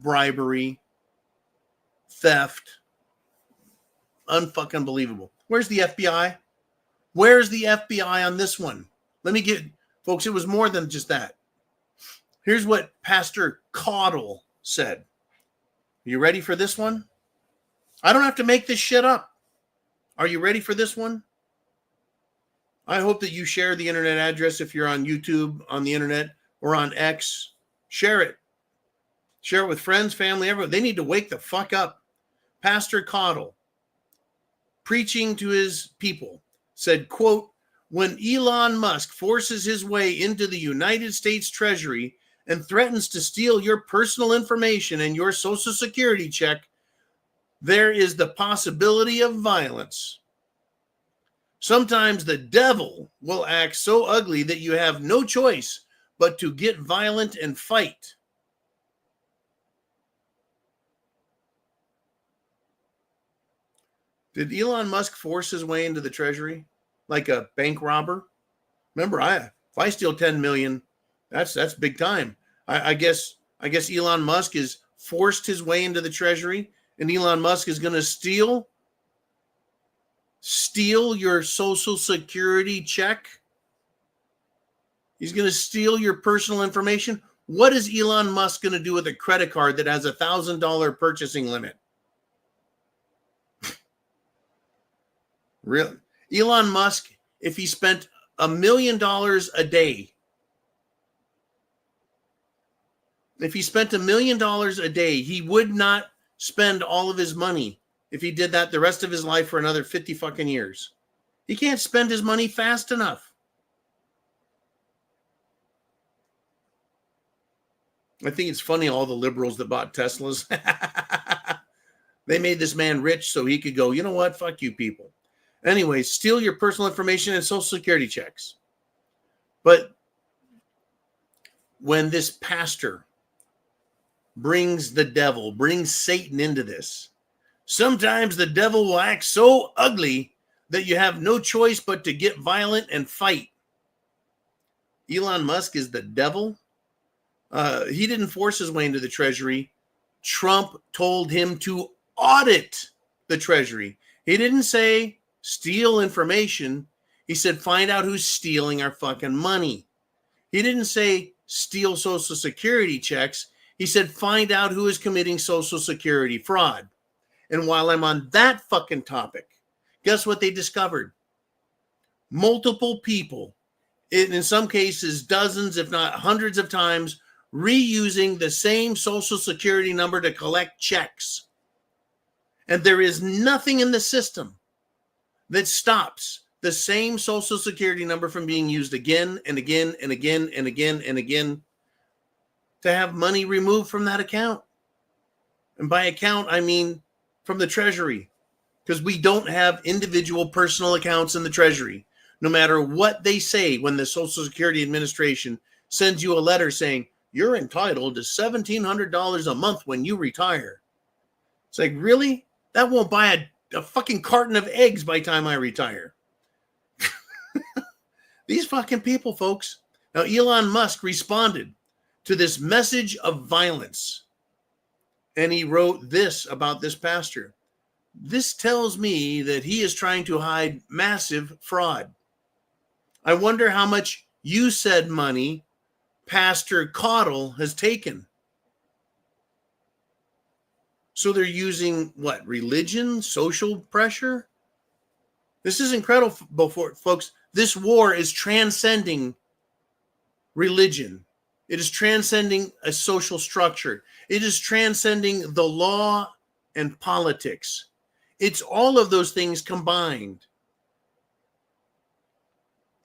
bribery, theft. Unfucking believable. Where's the FBI? Where's the FBI on this one? Let me get, folks, it was more than just that. Here's what Pastor Caudle said. Are you ready for this one? I don't have to make this shit up. Are you ready for this one? I hope that you share the internet address if you're on YouTube, on the internet, or on X. Share it. Share it with friends, family, everyone. They need to wake the fuck up. Pastor Caudle, preaching to his people, said, quote, when Elon Musk forces his way into the United States Treasury and threatens to steal your personal information and your Social Security check, there is the possibility of violence. Sometimes the devil will act so ugly that you have no choice but to get violent and fight. Did Elon Musk force his way into the Treasury like a bank robber? Remember, if I steal 10 million, that's big time. I guess Elon Musk has forced his way into the Treasury, and Elon Musk is going to steal your Social Security check. He's going to steal your personal information. What is Elon Musk going to do with a credit card that has $1,000 purchasing limit? Really? Elon Musk, if he spent $1 million a day, he would not spend all of his money if he did that the rest of his life for another 50 fucking years. He can't spend his money fast enough. I think it's funny, all the liberals that bought Teslas. They made this man rich so he could go, you know what? Fuck you people. Anyway, steal your personal information and Social Security checks. But when this pastor brings Satan into this, sometimes the devil will act so ugly that you have no choice but to get violent and fight. Elon Musk is the devil. He didn't force his way into the Treasury. Trump told him to audit the Treasury. He didn't say steal information. He said find out who's stealing our fucking money. He didn't say steal Social Security checks. He said find out who is committing Social Security fraud. And while I'm on that fucking topic, guess what they discovered? Multiple people, in some cases dozens, if not hundreds of times, reusing the same Social Security number to collect checks. And there is nothing in the system that stops the same Social Security number from being used again and again and again and again and again to have money removed from that account. And by account, I mean from the Treasury, because we don't have individual personal accounts in the Treasury. No matter what they say, when the Social Security Administration sends you a letter saying you're entitled to $1,700 a month when you retire. It's like, really? That won't buy a fucking carton of eggs by the time I retire. These fucking people, folks. Now, Elon Musk responded to this message of violence, and he wrote this about this pastor. This tells me that he is trying to hide massive fraud. I wonder how much you said money Pastor Caudle has taken. So they're using what? Religion? Social pressure? This is incredible, folks. This war is transcending religion. It is transcending a social structure. It is transcending the law and politics. It's all of those things combined.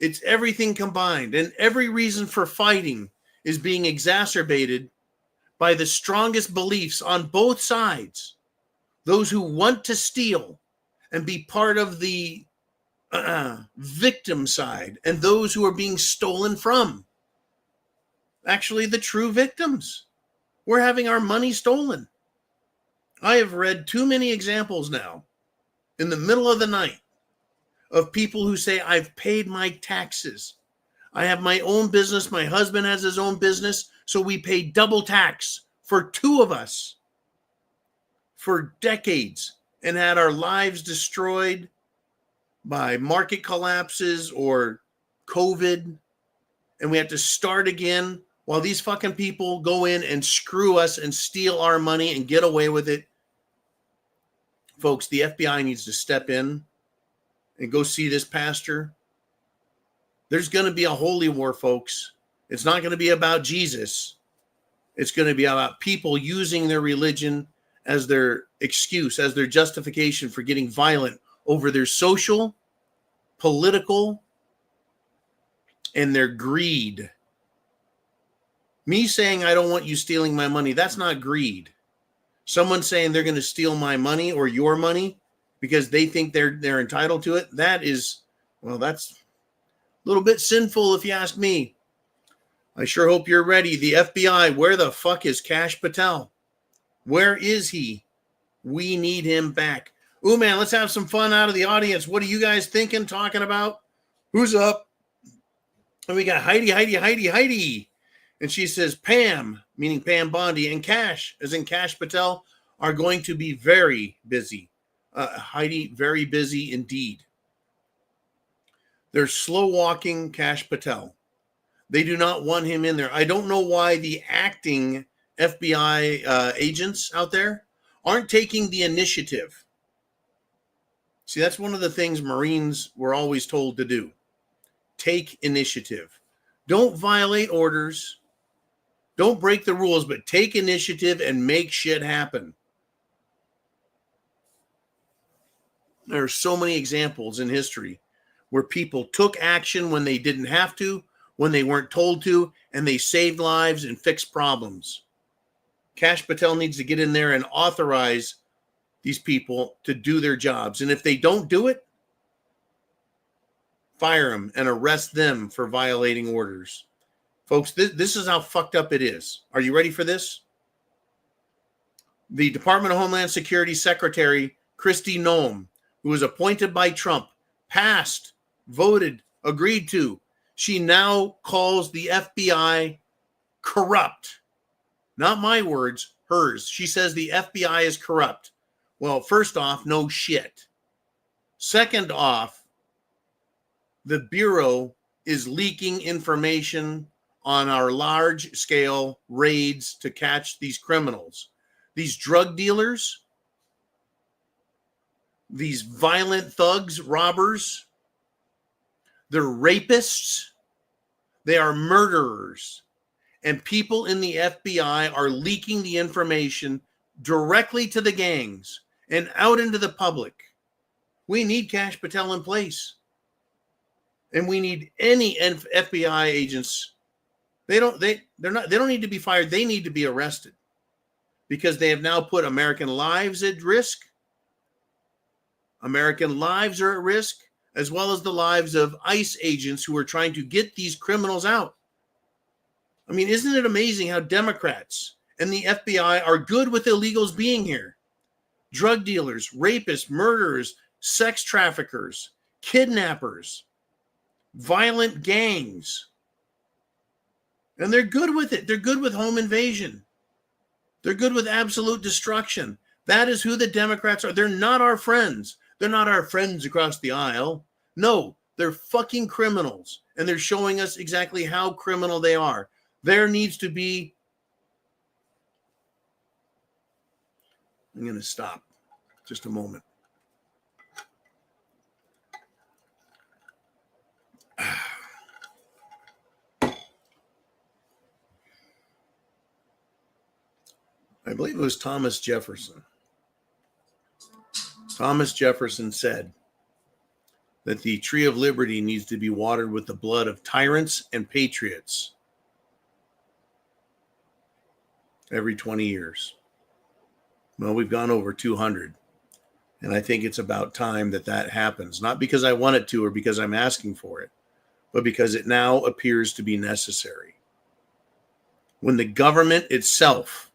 It's everything combined. And every reason for fighting is being exacerbated by the strongest beliefs on both sides. Those who want to steal and be part of the victim side, and those who are being stolen from. Actually, the true victims. We're having our money stolen. I have read too many examples now in the middle of the night of people who say, I've paid my taxes. I have my own business. My husband has his own business. So we pay double tax for two of us for decades and had our lives destroyed by market collapses or COVID. And we have to start again while these fucking people go in and screw us and steal our money and get away with it. Folks, the FBI needs to step in and go see this pastor. There's going to be a holy war, folks. It's not going to be about Jesus. It's going to be about people using their religion as their excuse, as their justification for getting violent over their social, political, and their greed. Me saying, I don't want you stealing my money, that's not greed. Someone saying they're going to steal my money or your money because they think they're entitled to it, that is, well, that's a little bit sinful if you ask me. I sure hope you're ready. The FBI, where the fuck is Kash Patel? Where is he? We need him back. Ooh, man, let's have some fun out of the audience. What are you guys thinking, talking about? Who's up? And we got Heidi. And she says, Pam, meaning Pam Bondi, and Kash, as in Kash Patel, are going to be very busy. Heidi, very busy indeed. They're slow walking Kash Patel. They do not want him in there. I don't know why the acting FBI agents out there aren't taking the initiative. See, that's one of the things Marines were always told to do. Take initiative. Don't violate orders. Don't break the rules, but take initiative and make shit happen. There are so many examples in history where people took action when they didn't have to, when they weren't told to, and they saved lives and fixed problems. Kash Patel needs to get in there and authorize these people to do their jobs. And if they don't do it, fire them and arrest them for violating orders. Folks, this is how fucked up it is. Are you ready for this? The Department of Homeland Security Secretary, Kristi Noem, who was appointed by Trump, passed, voted, agreed to. She now calls the FBI corrupt. Not my words, hers. She says the FBI is corrupt. Well, first off, no shit. Second off, the Bureau is leaking information on our large-scale raids to catch these criminals. These drug dealers, these violent thugs, robbers, they're rapists, they are murderers. And people in the FBI are leaking the information directly to the gangs and out into the public. We need Kash Patel in place. And we need any FBI agents. They don't need to be fired. They need to be arrested because they have now put American lives at risk. American lives are at risk, as well as the lives of ICE agents who are trying to get these criminals out. I mean, isn't it amazing how Democrats and the FBI are good with illegals being here? Drug dealers, rapists, murderers, sex traffickers, kidnappers, violent gangs. And they're good with it. They're good with home invasion. They're good with absolute destruction. That is who the Democrats are. They're not our friends. They're not our friends across the aisle. No, they're fucking criminals. And they're showing us exactly how criminal they are. There needs to be... I'm going to stop just a moment. I believe it was Thomas Jefferson. Thomas Jefferson said that the tree of liberty needs to be watered with the blood of tyrants and patriots every 20 years. Well, we've gone over 200. And I think it's about time that that happens. Not because I want it to or because I'm asking for it, but because it now appears to be necessary. When the government itself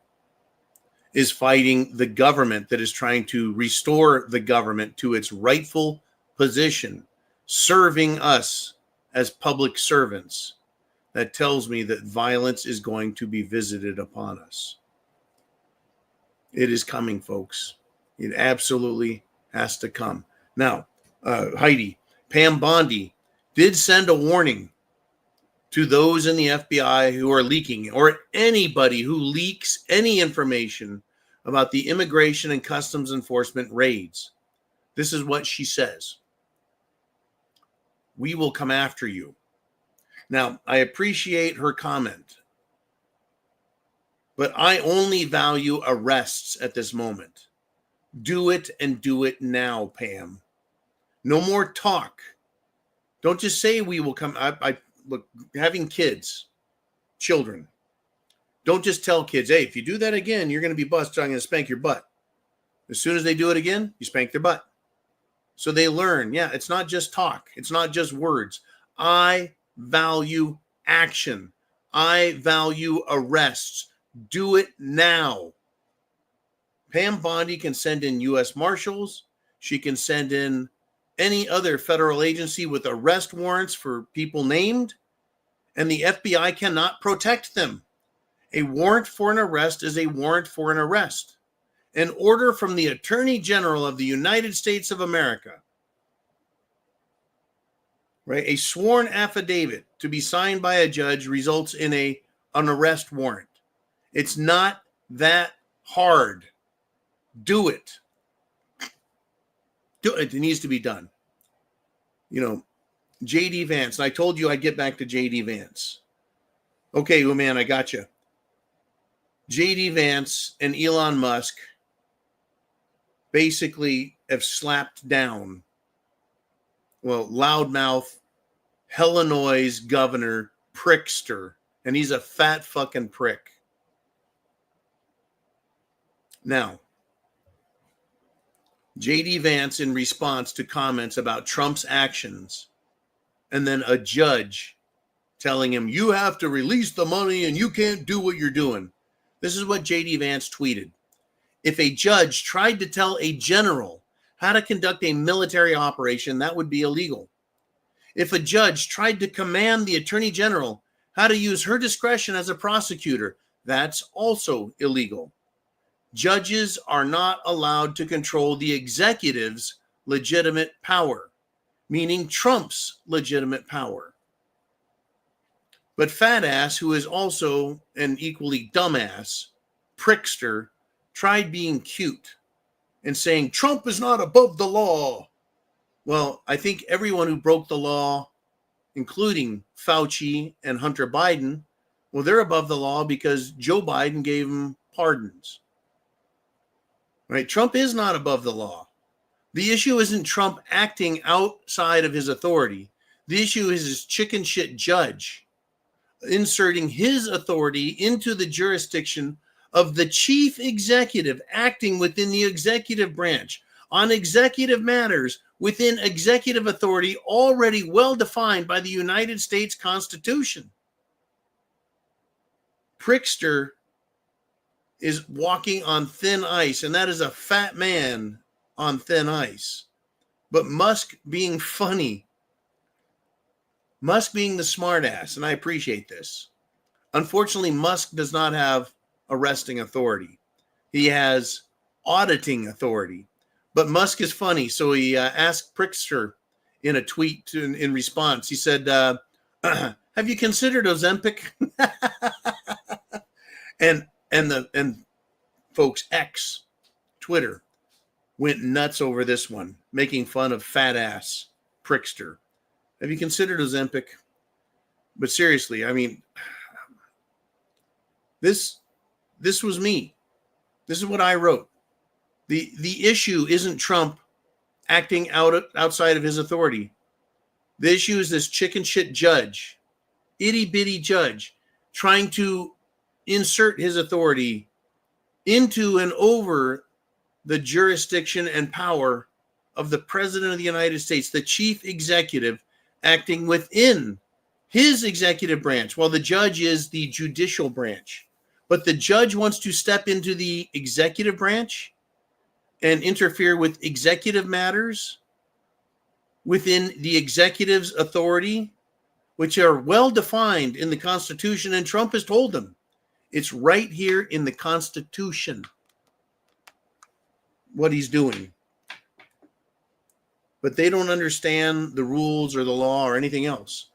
is fighting the government that is trying to restore the government to its rightful position, serving us as public servants. That tells me that violence is going to be visited upon us. It is coming, folks. It absolutely has to come. Now, Heidi, Pam Bondi did send a warning to those in the FBI who are leaking, or anybody who leaks any information about the Immigration and Customs Enforcement raids. This is what she says: "We will come after you." Now, I appreciate her comment, but I only value arrests at this moment. Do it, and do it now, Pam. No more talk. Don't just say we will come. I look, having kids, children, don't just tell kids, hey, if you do that again, you're going to be busted. I'm going to spank your butt. As soon as they do it again, you spank their butt. So they learn, yeah, it's not just talk. It's not just words. I value action. I value arrests. Do it now. Pam Bondi can send in U.S. Marshals. She can send in any other federal agency with arrest warrants for people named, and the FBI cannot protect them. A warrant for an arrest is a warrant for an arrest. An order from the Attorney General of the United States of America, right? A sworn affidavit to be signed by a judge results in an arrest warrant. It's not that hard. Do it. Do it. It needs to be done. You know, J.D. Vance. And I told you I'd get back to J.D. Vance. Okay, well, man, I got you. J.D. Vance and Elon Musk basically have slapped down, well, loudmouth, Illinois governor, Prickster, and he's a fat fucking prick. Now, J.D. Vance, in response to comments about Trump's actions, and then a judge telling him, you have to release the money and you can't do what you're doing. This is what J.D. Vance tweeted. If a judge tried to tell a general how to conduct a military operation, that would be illegal. If a judge tried to command the attorney general how to use her discretion as a prosecutor, that's also illegal. Judges are not allowed to control the executive's legitimate power, meaning Trump's legitimate power. But fat ass, who is also an equally dumbass, Prickster, tried being cute and saying Trump is not above the law. Well, I think everyone who broke the law, including Fauci and Hunter Biden, well, they're above the law because Joe Biden gave them pardons. Right? Trump is not above the law. The issue isn't Trump acting outside of his authority. The issue is his chicken shit judge inserting his authority into the jurisdiction of the chief executive acting within the executive branch on executive matters within executive authority already well defined by the United States Constitution. Prickster is walking on thin ice, and that is a fat man on thin ice. But Musk being funny, Musk being the smartass, and I appreciate this. Unfortunately, Musk does not have arresting authority. He has auditing authority. But Musk is funny, so he asked Prickster in a tweet in response. He said, have you considered Ozempic? And folks, X, Twitter, went nuts over this one, making fun of fat ass Prickster. Have you considered Ozempic? But seriously, I mean, this was me. This is what I wrote. The issue isn't Trump acting outside of his authority. The issue is this chicken shit judge, itty bitty judge, trying to insert his authority into and over the jurisdiction and power of the President of the United States, the chief executive acting within his executive branch, while the judge is the judicial branch, But the judge wants to step into the executive branch and interfere with executive matters within the executive's authority, which are well defined in the Constitution. And Trump has told them it's right here in the Constitution what he's doing. But they don't understand the rules or the law or anything else.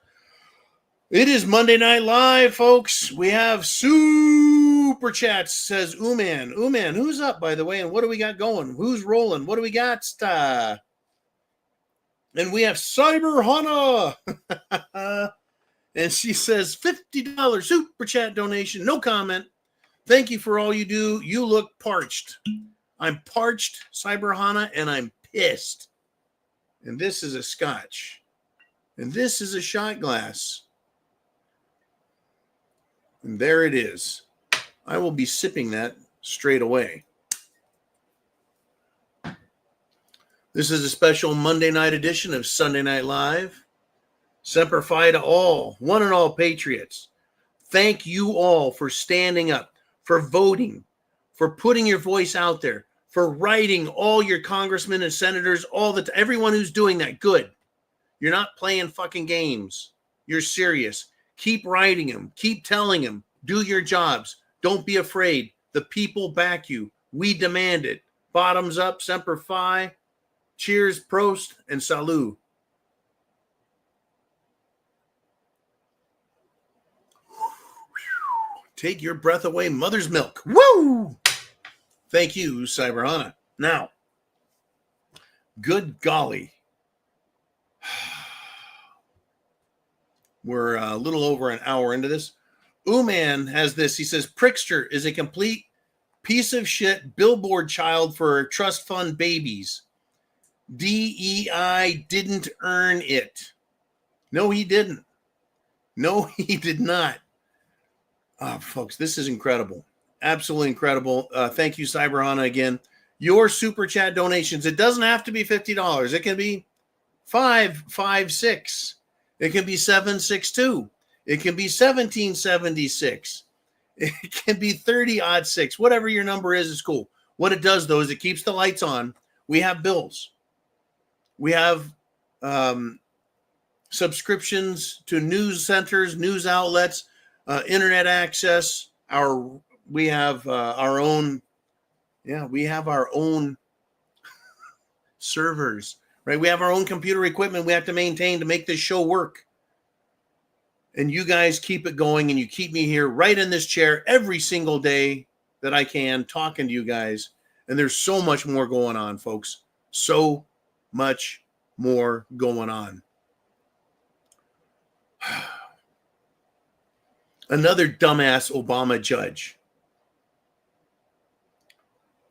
It is Monday Night Live, folks. We have super chats, says Uman. Uman, who's up, by the way, and what do we got going? Who's rolling? What do we got? And we have Cyber Hana. And she says, $50 super chat donation. No comment. Thank you for all you do. You look parched. I'm parched, Cyber Hana, and I'm pissed. And this is a scotch. And this is a shot glass. And there it is. I will be sipping that straight away. This is a special Monday night edition of Sunday Night Live. Semper Fi to all, one and all patriots. Thank you all for standing up, for voting, for putting your voice out there, for writing all your congressmen and senators, everyone who's doing that. Good. You're not playing fucking games. You're serious. Keep writing them. Keep telling them. Do your jobs. Don't be afraid. The people back you. We demand it. Bottoms up, Semper Fi. Cheers, Prost, and Salut. Take your breath away, mother's milk. Woo! Thank you, Cyber Hana. Now, good golly. We're a little over an hour into this. Uman has this. He says, Prickster is a complete piece of shit billboard child for trust fund babies. DEI didn't earn it. No, he didn't. No, he did not. Folks, this is incredible. Absolutely incredible. Thank you, Cyber Hana, again. Your super chat donations. It doesn't have to be $50. It can be $5.56. It can be $7.62. It can be $17.76. It can be $30.06. Whatever your number is cool. What it does, though, is it keeps the lights on. We have bills. We have subscriptions to news centers, news outlets, internet access. We have our own servers, right? We have our own computer equipment we have to maintain to make this show work. And you guys keep it going, and you keep me here right in this chair every single day that I can, talking to you guys. And there's so much more going on, folks. So much more going on. Another dumbass Obama judge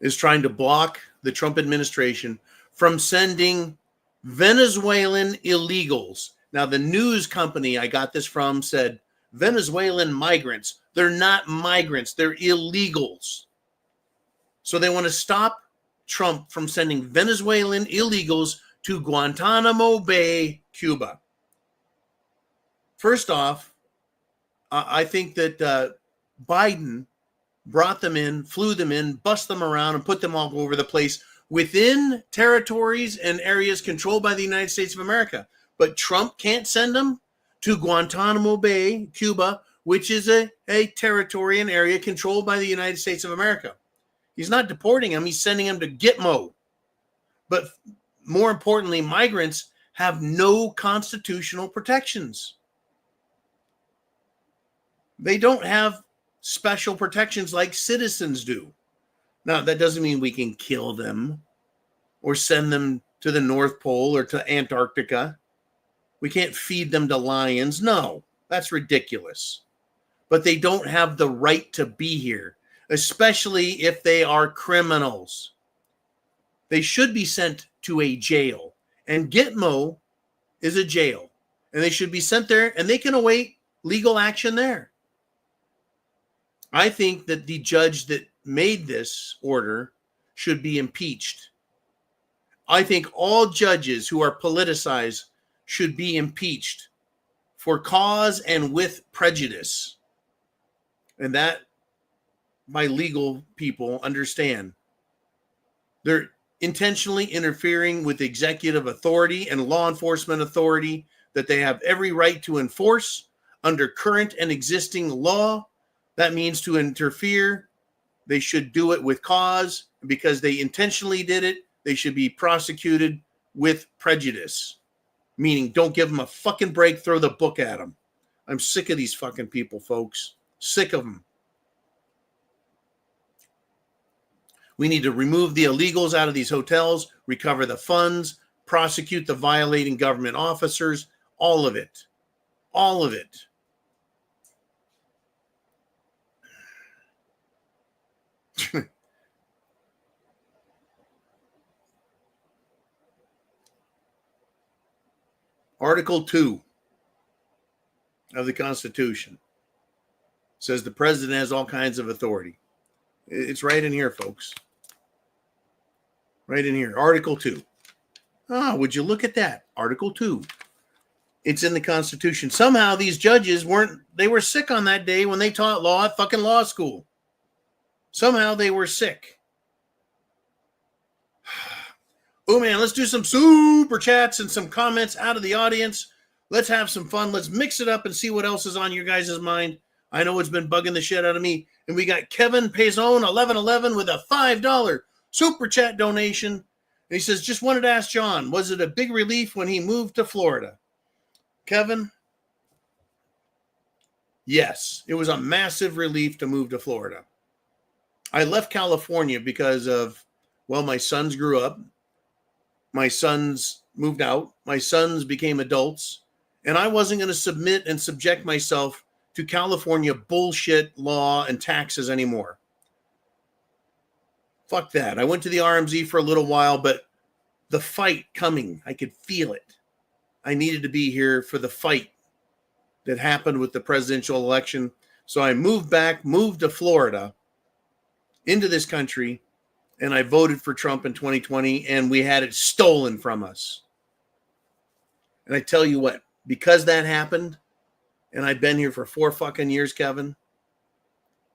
is trying to block the Trump administration from sending Venezuelan illegals. Now, the news company I got this from said Venezuelan migrants. They're not migrants. They're illegals. So they want to stop Trump from sending Venezuelan illegals to Guantanamo Bay, Cuba. First off, I think that Biden brought them in, flew them in, bust them around, and put them all over the place within territories and areas controlled by the United States of America. But Trump can't send them to Guantanamo Bay, Cuba, which is a territory and area controlled by the United States of America. He's not deporting them. He's sending them to Gitmo. But more importantly, migrants have no constitutional protections. They don't have special protections like citizens do. Now, that doesn't mean we can kill them or send them to the North Pole or to Antarctica. We can't feed them to lions. No, that's ridiculous. But they don't have the right to be here, especially if they are criminals. They should be sent to a jail. And Gitmo is a jail. And they should be sent there, and they can await legal action there. I think that the judge that made this order should be impeached. I think all judges who are politicized should be impeached for cause and with prejudice. And that my legal people understand. They're intentionally interfering with executive authority and law enforcement authority that they have every right to enforce under current and existing law. That means to interfere. They should do it with cause. Because they intentionally did it, they should be prosecuted with prejudice. Meaning, don't give them a fucking break, throw the book at them. I'm sick of these fucking people, folks. Sick of them. We need to remove the illegals out of these hotels, recover the funds, prosecute the violating government officers, all of it. All of it. Article 2 of the Constitution says the president has all kinds of authority. It's right in here, folks. Right in here. Article 2. Ah, would you look at that? Article 2. It's in the Constitution. Somehow these judges they were sick on that day when they taught law at fucking law school. Somehow they were sick. Oh man, let's do some super chats and some comments out of the audience. Let's have some fun. Let's mix it up and see what else is on your guys' mind. I know it's been bugging the shit out of me. And we got Kevin Payzone 1111 with a $5 super chat donation. And he says, just wanted to ask John, was it a big relief when he moved to Florida? Kevin, yes, it was a massive relief to move to Florida. I left California because of, well, my sons grew up. My sons moved out. My sons became adults. And I wasn't going to submit and subject myself to California bullshit law and taxes anymore. Fuck that. I went to the RMZ for a little while, but the fight coming, I could feel it. I needed to be here for the fight that happened with the presidential election. So I moved to Florida, into this country, and I voted for Trump in 2020, and we had it stolen from us. And I tell you what, because that happened, and I've been here for 4 fucking years, Kevin,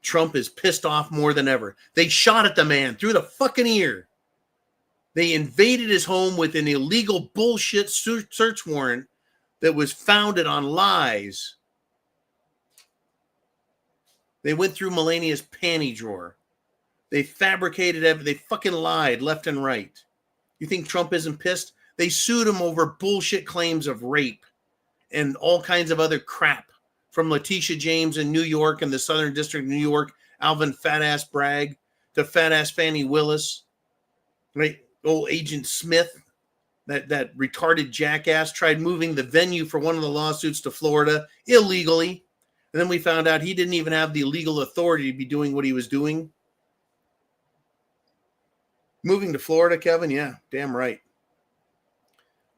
Trump is pissed off more than ever. They shot at the man through the fucking ear. They invaded his home with an illegal bullshit search warrant that was founded on lies. They went through Melania's panty drawer. They fabricated everything. They fucking lied left and right. You think Trump isn't pissed? They sued him over bullshit claims of rape and all kinds of other crap, from Letitia James in New York and the Southern District of New York, Alvin Fat-Ass Bragg, to Fat-Ass Fannie Willis, right? Old Agent Smith, that retarded jackass, tried moving the venue for one of the lawsuits to Florida illegally. And then we found out he didn't even have the legal authority to be doing what he was doing. Moving to Florida, Kevin? Yeah, damn right.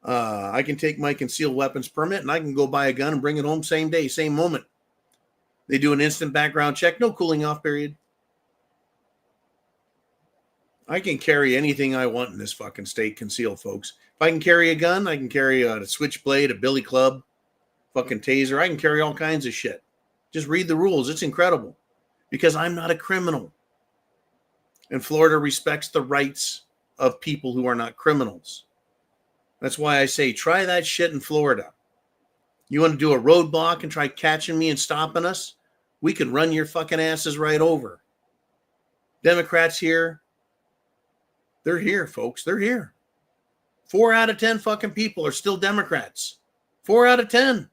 I can take my concealed weapons permit and I can go buy a gun and bring it home same day, same moment. They do an instant background check, no cooling off period. I can carry anything I want in this fucking state concealed, folks. If I can carry a gun, I can carry a switchblade, a billy club, fucking taser. I can carry all kinds of shit. Just read the rules. It's incredible because I'm not a criminal. And Florida respects the rights of people who are not criminals. That's why I say, try that shit in Florida. You want to do a roadblock and try catching me and stopping us? We can run your fucking asses right over. Democrats here, they're here, folks. They're here. 4 out of 10 fucking people are still Democrats. 4 out of 10.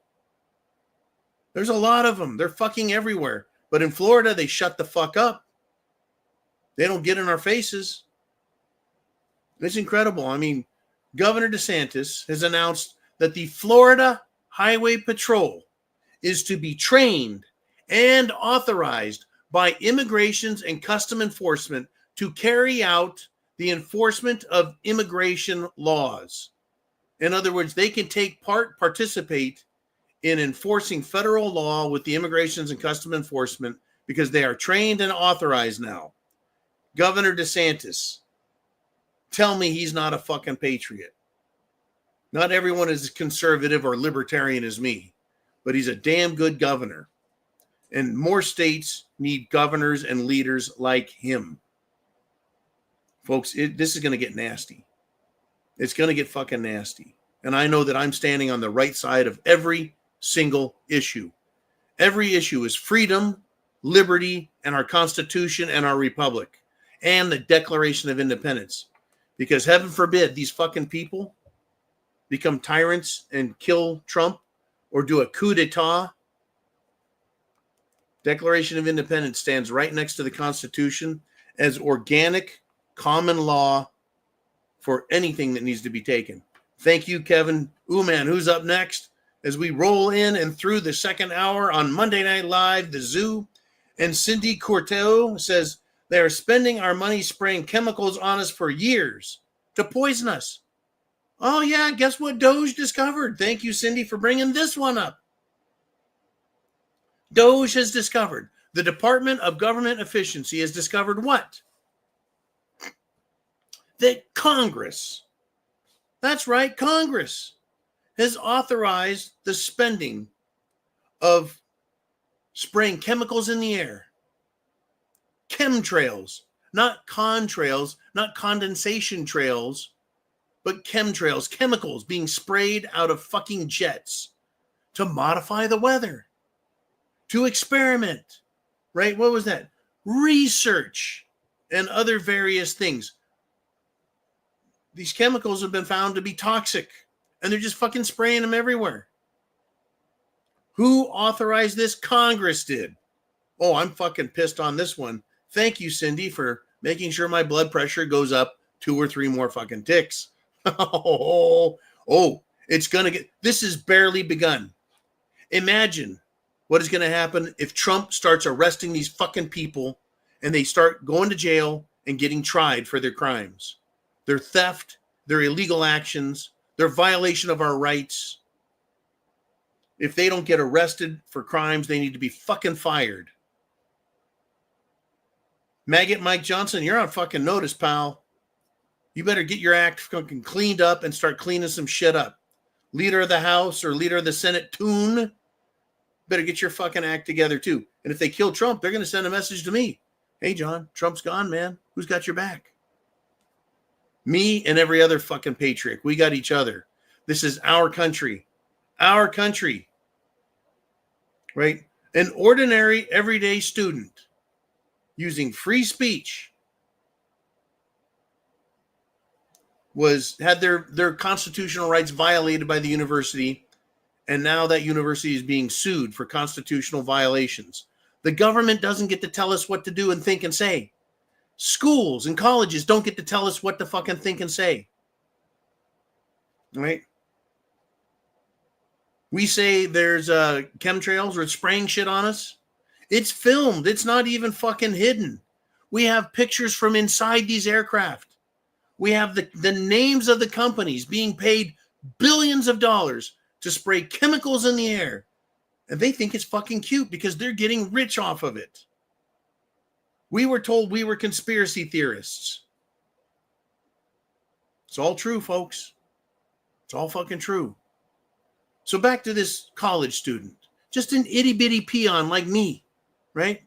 There's a lot of them. They're fucking everywhere. But in Florida, they shut the fuck up. They don't get in our faces. It's incredible. I mean, Governor DeSantis has announced that the Florida Highway Patrol is to be trained and authorized by Immigration and Custom Enforcement to carry out the enforcement of immigration laws. In other words, they can participate in enforcing federal law with the Immigration and Custom Enforcement because they are trained and authorized now. Governor DeSantis, tell me he's not a fucking patriot. Not everyone is as conservative or libertarian as me, but he's a damn good governor. And more states need governors and leaders like him. Folks, this is going to get nasty. It's going to get fucking nasty. And I know that I'm standing on the right side of every single issue. Every issue is freedom, liberty, and our Constitution and our republic and the Declaration of Independence. Because heaven forbid these fucking people become tyrants and kill Trump or do a coup d'etat. Declaration of Independence stands right next to the Constitution as organic common law for anything that needs to be taken. Thank you, Kevin. Man, who's up next? As we roll in and through the second hour on Monday Night Live, The Zoo. And Cindy Corteo says, they are spending our money spraying chemicals on us for years to poison us. Oh, yeah, guess what DOGE discovered? Thank you, Cindy, for bringing this one up. DOGE has discovered, the Department of Government Efficiency has discovered what? That Congress, that's right, Congress has authorized the spending of spraying chemicals in the air. Chemtrails, not contrails, not condensation trails, but chemtrails, chemicals being sprayed out of fucking jets to modify the weather, to experiment, right? What was that? Research and other various things. These chemicals have been found to be toxic, and they're just fucking spraying them everywhere. Who authorized this? Congress did. Oh, I'm fucking pissed on this one. Thank you, Cindy, for making sure my blood pressure goes up 2 or 3 more fucking ticks. It's going to get, this is barely begun. Imagine what is going to happen if Trump starts arresting these fucking people and they start going to jail and getting tried for their crimes, their theft, their illegal actions, their violation of our rights. If they don't get arrested for crimes, they need to be fucking fired. Maggot Mike Johnson, you're on fucking notice, pal. You better get your act fucking cleaned up and start cleaning some shit up. Leader of the House or leader of the Senate, Toon, better get your fucking act together too. And if they kill Trump, they're going to send a message to me. Hey, John, Trump's gone, man. Who's got your back? Me and every other fucking patriot. We got each other. This is our country. Our country. Right? An ordinary, everyday student using free speech had their constitutional rights violated by the university, and now that university is being sued for constitutional violations. The government doesn't get to tell us what to do and think and say. Schools and colleges don't get to tell us what to fucking think and say. Right? We say there's chemtrails or spraying shit on us. It's filmed. It's not even fucking hidden. We have pictures from inside these aircraft. We have the names of the companies being paid billions of dollars to spray chemicals in the air. And they think it's fucking cute because they're getting rich off of it. We were told we were conspiracy theorists. It's all true, folks. It's all fucking true. So back to this college student, just an itty bitty peon like me, right?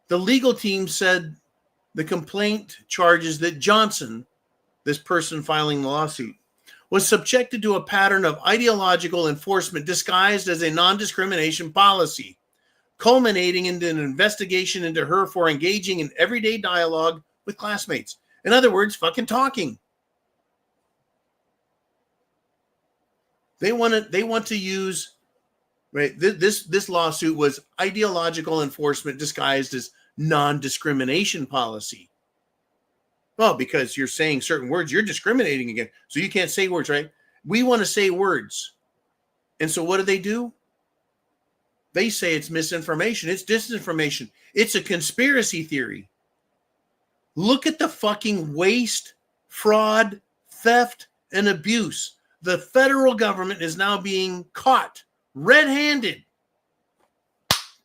The legal team said the complaint charges that Johnson, this person filing the lawsuit, was subjected to a pattern of ideological enforcement disguised as a non-discrimination policy, culminating into an investigation into her for engaging in everyday dialogue with classmates. In other words, fucking talking. They want to use, right? This lawsuit was ideological enforcement disguised as non-discrimination policy. Well, because you're saying certain words, you're discriminating again. So you can't say words, right? We want to say words. And so what do? They say it's misinformation. It's disinformation. It's a conspiracy theory. Look at the fucking waste, fraud, theft, and abuse. The federal government is now being caught red-handed.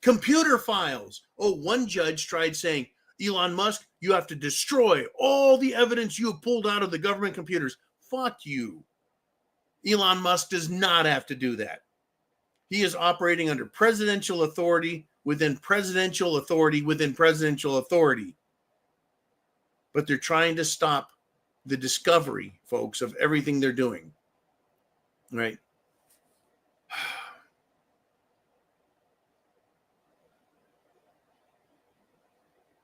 Computer files. Oh, one judge tried saying, Elon Musk, you have to destroy all the evidence you have pulled out of the government computers. Fuck you. Elon Musk does not have to do that. He is operating under presidential authority within presidential authority, But they're trying to stop the discovery, folks, of everything they're doing. Right?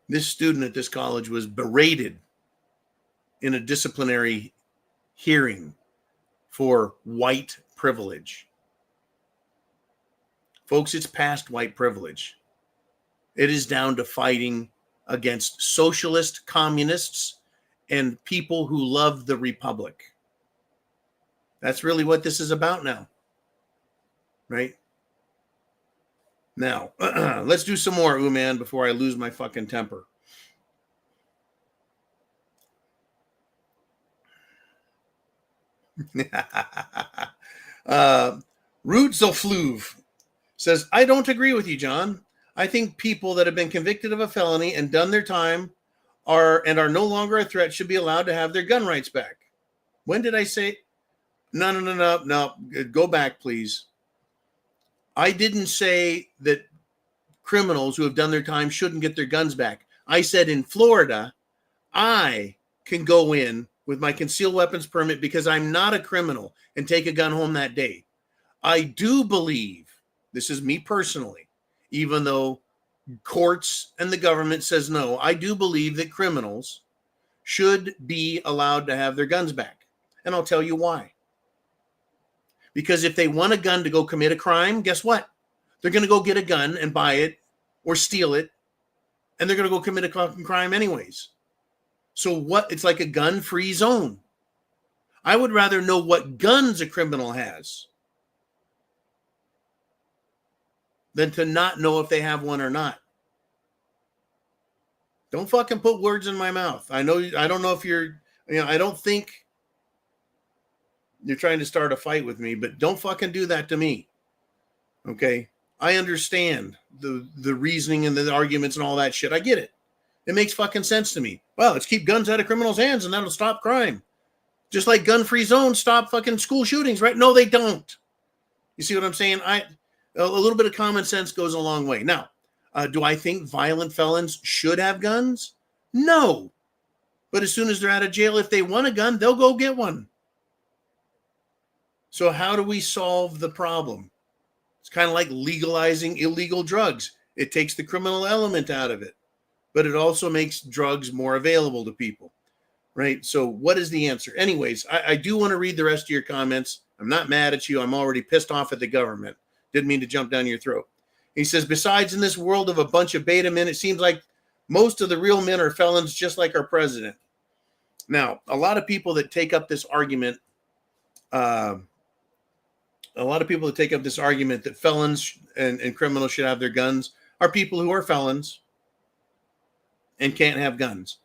This student at this college was berated in a disciplinary hearing for white privilege. Folks, it's past white privilege. It is down to fighting against socialist communists and people who love the republic. That's really what this is about now. Right? Now, let's do some more, man, before I lose my fucking temper. Rootzofluve says, I don't agree with you, John. I think people that have been convicted of a felony and done their time are no longer a threat should be allowed to have their gun rights back. When did I say? No. Go back, please. I didn't say that criminals who have done their time shouldn't get their guns back. I said in Florida, I can go in with my concealed weapons permit because I'm not a criminal and take a gun home that day. I do believe, this is me personally, even though courts and the government says no, I do believe that criminals should be allowed to have their guns back. And I'll tell you why. Because if they want a gun to go commit a crime, guess what? They're going to go get a gun and buy it or steal it, and they're going to go commit a crime anyways. So what? It's like a gun-free zone. I would rather know what guns a criminal has than to not know if they have one or not. Don't fucking put words in my mouth. I don't know if I don't think you're trying to start a fight with me, but don't fucking do that to me. Okay? I understand the reasoning and the arguments and all that shit. I get it. It makes fucking sense to me. Well, let's keep guns out of criminals' hands and that'll stop crime. Just like gun-free zones stop fucking school shootings, right? No, they don't. You see what I'm saying? A little bit of common sense goes a long way. Now, do I think violent felons should have guns? No. But as soon as they're out of jail, if they want a gun, they'll go get one. So how do we solve the problem? It's kind of like legalizing illegal drugs. It takes the criminal element out of it, but it also makes drugs more available to people, right? So what is the answer? Anyways, I do want to read the rest of your comments. I'm not mad at you. I'm already pissed off at the government. Didn't mean to jump down your throat. He says, besides, in this world of a bunch of beta men, it seems like most of the real men are felons, just like our president. Now, a lot of people that take up this argument, that felons and criminals should have their guns are people who are felons and can't have guns.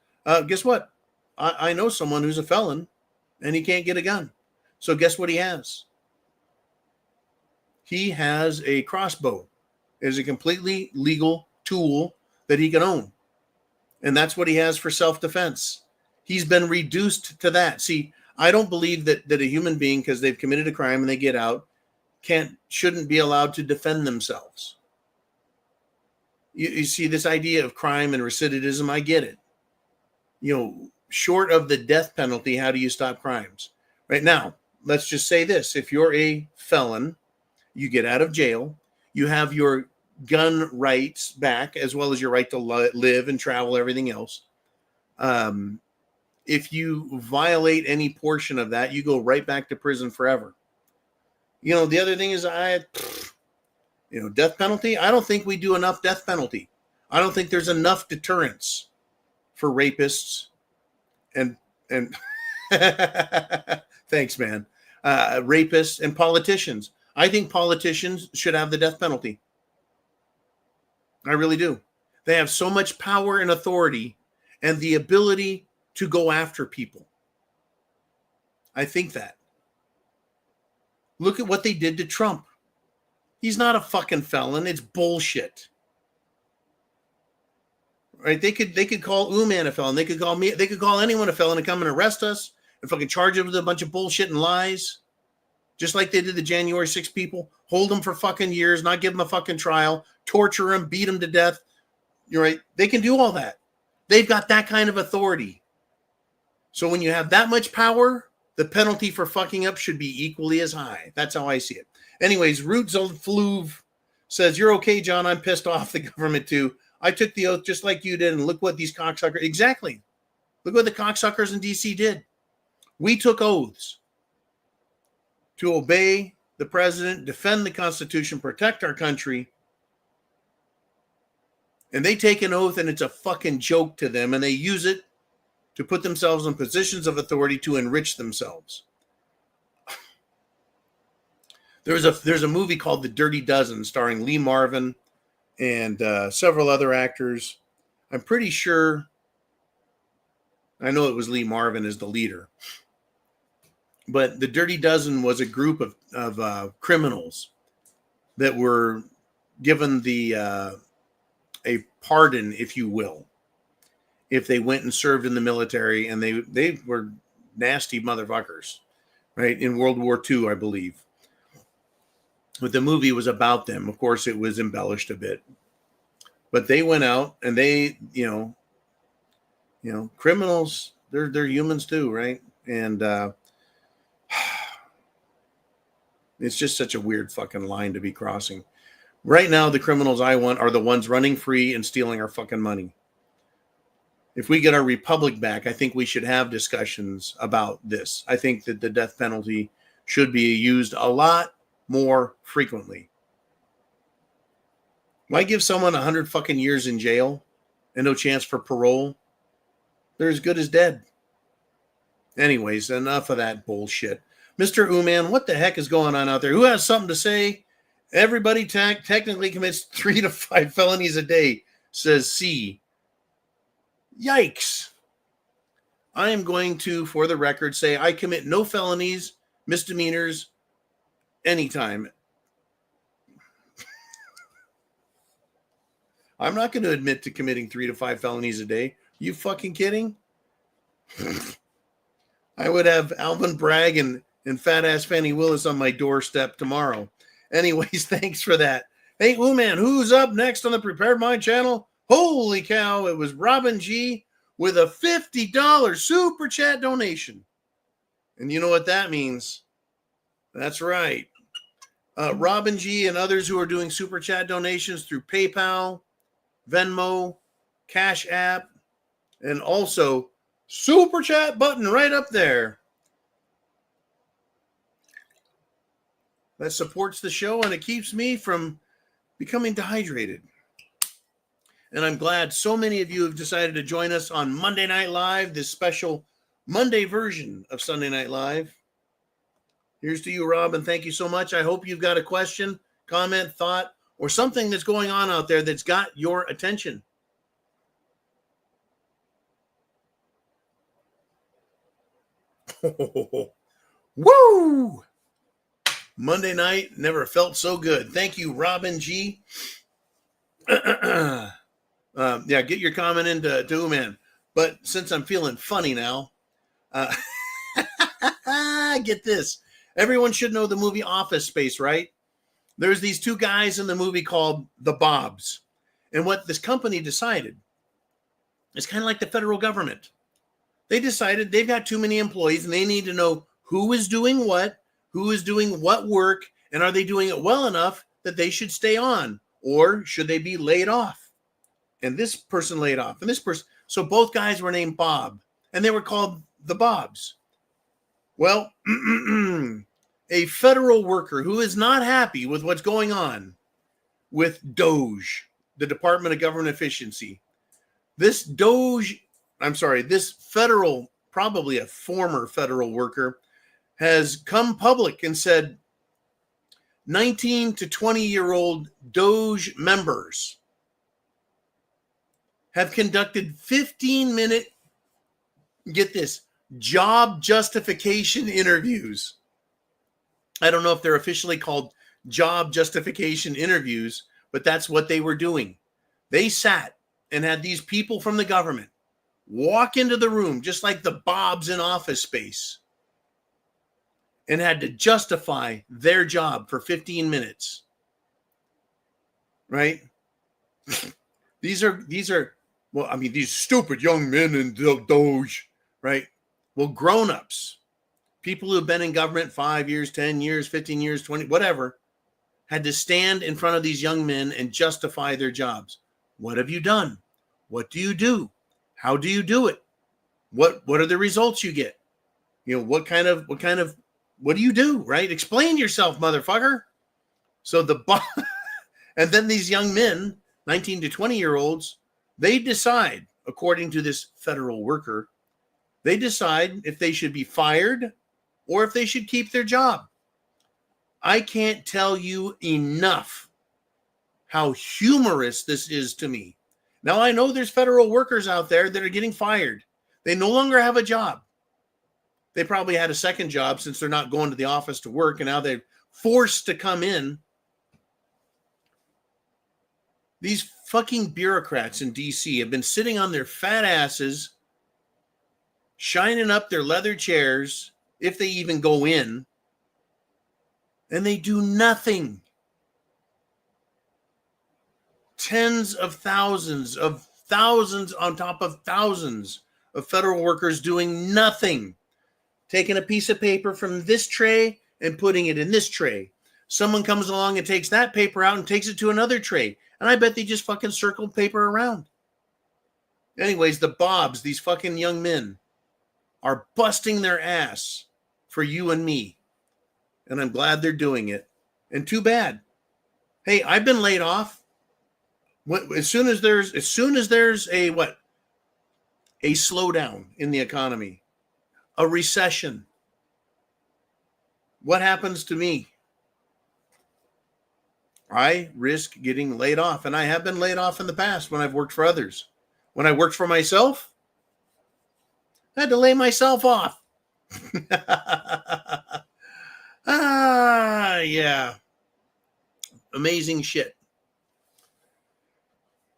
Guess what? I know someone who's a felon and he can't get a gun. So guess what he has? He has a crossbow. It is a completely legal tool that he can own. And that's what he has for self-defense. He's been reduced to that. See, I don't believe that a human being, because they've committed a crime and they get out, shouldn't be allowed to defend themselves. You see this idea of crime and recidivism, I get it. Short of the death penalty, how do you stop crimes? Right now, let's just say this. If you're a felon, you get out of jail, you have your gun rights back, as well as your right to live and travel, everything else. If you violate any portion of that, you go right back to prison forever. The other thing is death penalty. I don't think we do enough death penalty. I don't think there's enough deterrence for rapists and thanks, man. Rapists and politicians. I think politicians should have the death penalty. I really do. They have so much power and authority and the ability to go after people. I think that. Look at what they did to Trump. He's not a fucking felon. It's bullshit. Right? They could call man a felon. They could call me. They could call anyone a felon and come and arrest us and fucking charge them with a bunch of bullshit and lies. just like they did the January 6 people, hold them for fucking years, not give them a fucking trial, torture them, beat them to death. You're right. They can do all that. They've got that kind of authority. So when you have that much power, the penalty for fucking up should be equally as high. That's how I see it. Anyways, Rootzelsfluve says, you're okay, John. I'm pissed off the government too. I took the oath just like you did, and look what these cocksuckers... Exactly. Look what the cocksuckers in D.C. did. We took oaths to obey the president, defend the Constitution, protect our country. And they take an oath, and it's a fucking joke to them, and they use it to put themselves in positions of authority to enrich themselves. There's a movie called The Dirty Dozen starring Lee Marvin and several other actors. I'm pretty sure, I know it was Lee Marvin as the leader. But The Dirty Dozen was a group of criminals that were given a pardon, if you will, if they went and served in the military, and they were nasty motherfuckers, right? In World War II, I believe. But the movie was about them. Of course, it was embellished a bit. But they went out and they, criminals, they're humans too, right? And it's just such a weird fucking line to be crossing. Right now, the criminals I want are the ones running free and stealing our fucking money. If we get our republic back, I think we should have discussions about this. I think that the death penalty should be used a lot more frequently. Why give someone 100 fucking years in jail and no chance for parole? They're as good as dead. Anyways, enough of that bullshit. Mr. Uman, what the heck is going on out there? Who has something to say? Everybody technically commits 3 to 5 felonies a day, says C. Yikes. I am going to, for the record, say I commit no felonies, misdemeanors, anytime. I'm not going to admit to committing 3 to 5 felonies a day. You fucking kidding? I would have Alvin Bragg and fat ass Fannie Willis on my doorstep tomorrow. Anyways, thanks for that. Hey, man, who's up next on the Prepared Mind channel? Holy cow, it was Robin G with a $50 super chat donation. And you know what that means? That's right. Robin G and others who are doing super chat donations through PayPal, Venmo, CashApp, and also super chat button right up there. That supports the show and it keeps me from becoming dehydrated. And I'm glad so many of you have decided to join us on Monday Night Live, this special Monday version of Sunday Night Live. Here's to you, Rob, and thank you so much. I hope you've got a question, comment, thought, or something that's going on out there that's got your attention. Woo! Monday night never felt so good. Thank you, Robin G. Yeah, get your comment into Uman. But since I'm feeling funny now, get this. Everyone should know the movie Office Space, right? There's these two guys in the movie called the Bobs. And what this company decided is kind of like the federal government. They decided they've got too many employees and they need to know who is doing what work, and are they doing it well enough that they should stay on, or should they be laid off? And this person laid off, and this person. So both guys were named Bob, and they were called the Bobs. Well, a federal worker who is not happy with what's going on with DOGE, the Department of Government Efficiency. This federal, probably a former federal worker, has come public and said 19 to 20-year-old DOGE members have conducted 15-minute, get this, job justification interviews. I don't know if they're officially called job justification interviews, but that's what they were doing. They sat and had these people from the government walk into the room, just like the Bobs in Office Space, and had to justify their job for 15 minutes. Right? These are, well, I mean, these stupid young men in DOGE, right? Well, grown-ups, people who have been in government 5 years, 10 years, 15 years, 20, whatever, had to stand in front of these young men and justify their jobs. What have you done? What do you do? How do you do it? What are the results you get? You know, what do you do, right? Explain yourself, motherfucker. So and then these young men, 19 to 20-year-olds, they decide, according to this federal worker, they decide if they should be fired or if they should keep their job. I can't tell you enough how humorous this is to me. Now, I know there's federal workers out there that are getting fired. They no longer have a job. They probably had a second job since they're not going to the office to work, and now they're forced to come in. These fucking bureaucrats in D.C. have been sitting on their fat asses, shining up their leather chairs, if they even go in, and they do nothing. Tens of thousands on top of thousands of federal workers doing nothing. Taking a piece of paper from this tray and putting it in this tray. Someone comes along and takes that paper out and takes it to another tray. And I bet they just fucking circle paper around. Anyways, the Bobs, these fucking young men, are busting their ass for you and me. And I'm glad they're doing it. And too bad. Hey, I've been laid off. As soon as there's a slowdown in the economy, a recession, what happens to me? I risk getting laid off, and I have been laid off in the past when I've worked for others. When I worked for myself, I had to lay myself off. Yeah. Amazing shit.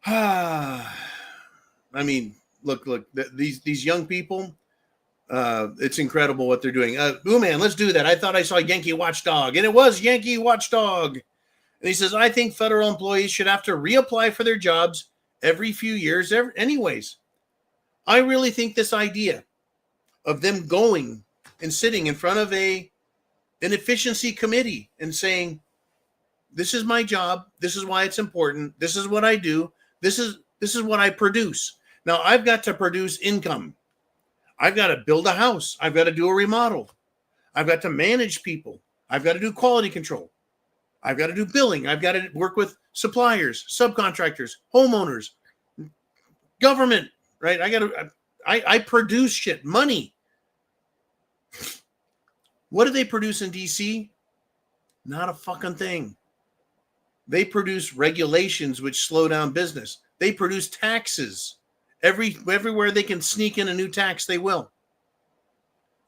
I mean, look, these young people, it's incredible what they're doing. Boo Man, let's do that. I thought I saw Yankee Watchdog, and it was Yankee Watchdog. And he says, I think federal employees should have to reapply for their jobs every few years anyways. I really think this idea of them going and sitting in front of an efficiency committee and saying, this is my job, this is why it's important, this is what I do, this is what I produce. Now, I've got to produce income. I've got to build a house. I've got to do a remodel. I've got to manage people. I've got to do quality control. I've got to do billing. I've got to work with suppliers, subcontractors, homeowners, government, right? I produce shit, money. What do they produce in DC? Not a fucking thing. They produce regulations which slow down business. They produce taxes. Everywhere they can sneak in a new tax, they will.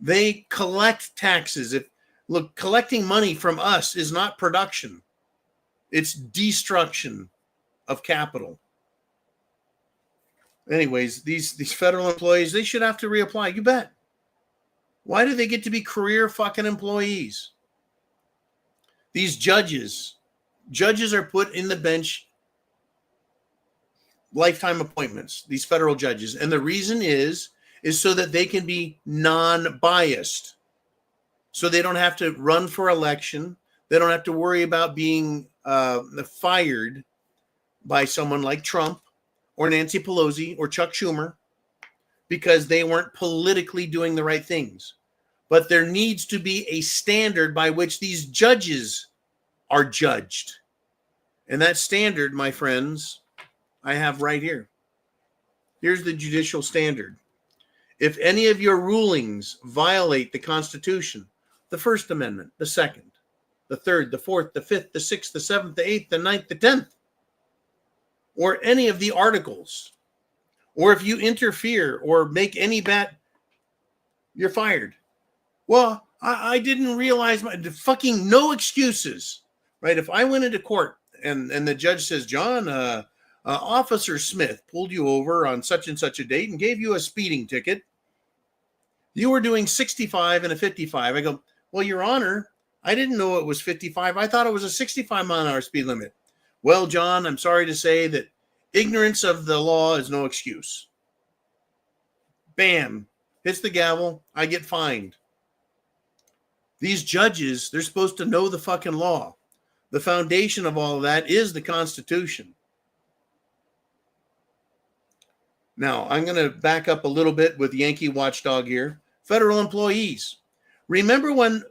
They collect taxes. Look, collecting money from us is not production. It's destruction of capital. Anyways, these federal employees, they should have to reapply. You bet. Why do they get to be career fucking employees? These judges are put in the bench, lifetime appointments, these federal judges. And the reason is so that they can be non-biased. So they don't have to run for election. They don't have to worry about being fired by someone like Trump or Nancy Pelosi or Chuck Schumer because they weren't politically doing the right things. But there needs to be a standard by which these judges are judged. And that standard, my friends, I have right here. Here's the judicial standard. If any of your rulings violate the Constitution, the First Amendment, the Second, the Third, the Fourth, the Fifth, the Sixth, the Seventh, the Eighth, the Ninth, the 10th, or any of the articles, or if you interfere or make any bad, you're fired. Well, I didn't realize fucking no excuses, right? If I went into court and the judge says, John, Officer Smith pulled you over on such and such a date and gave you a speeding ticket. You were doing 65 and a 55. I go, Well, Your Honor, I didn't know it was 55. I thought it was a 65-mile-an-hour speed limit. Well, John, I'm sorry to say that ignorance of the law is no excuse. Bam, hits the gavel, I get fined. These judges, they're supposed to know the fucking law. The foundation of all of that is the Constitution. Now, I'm going to back up a little bit with Yankee Watchdog here. Federal employees. Remember when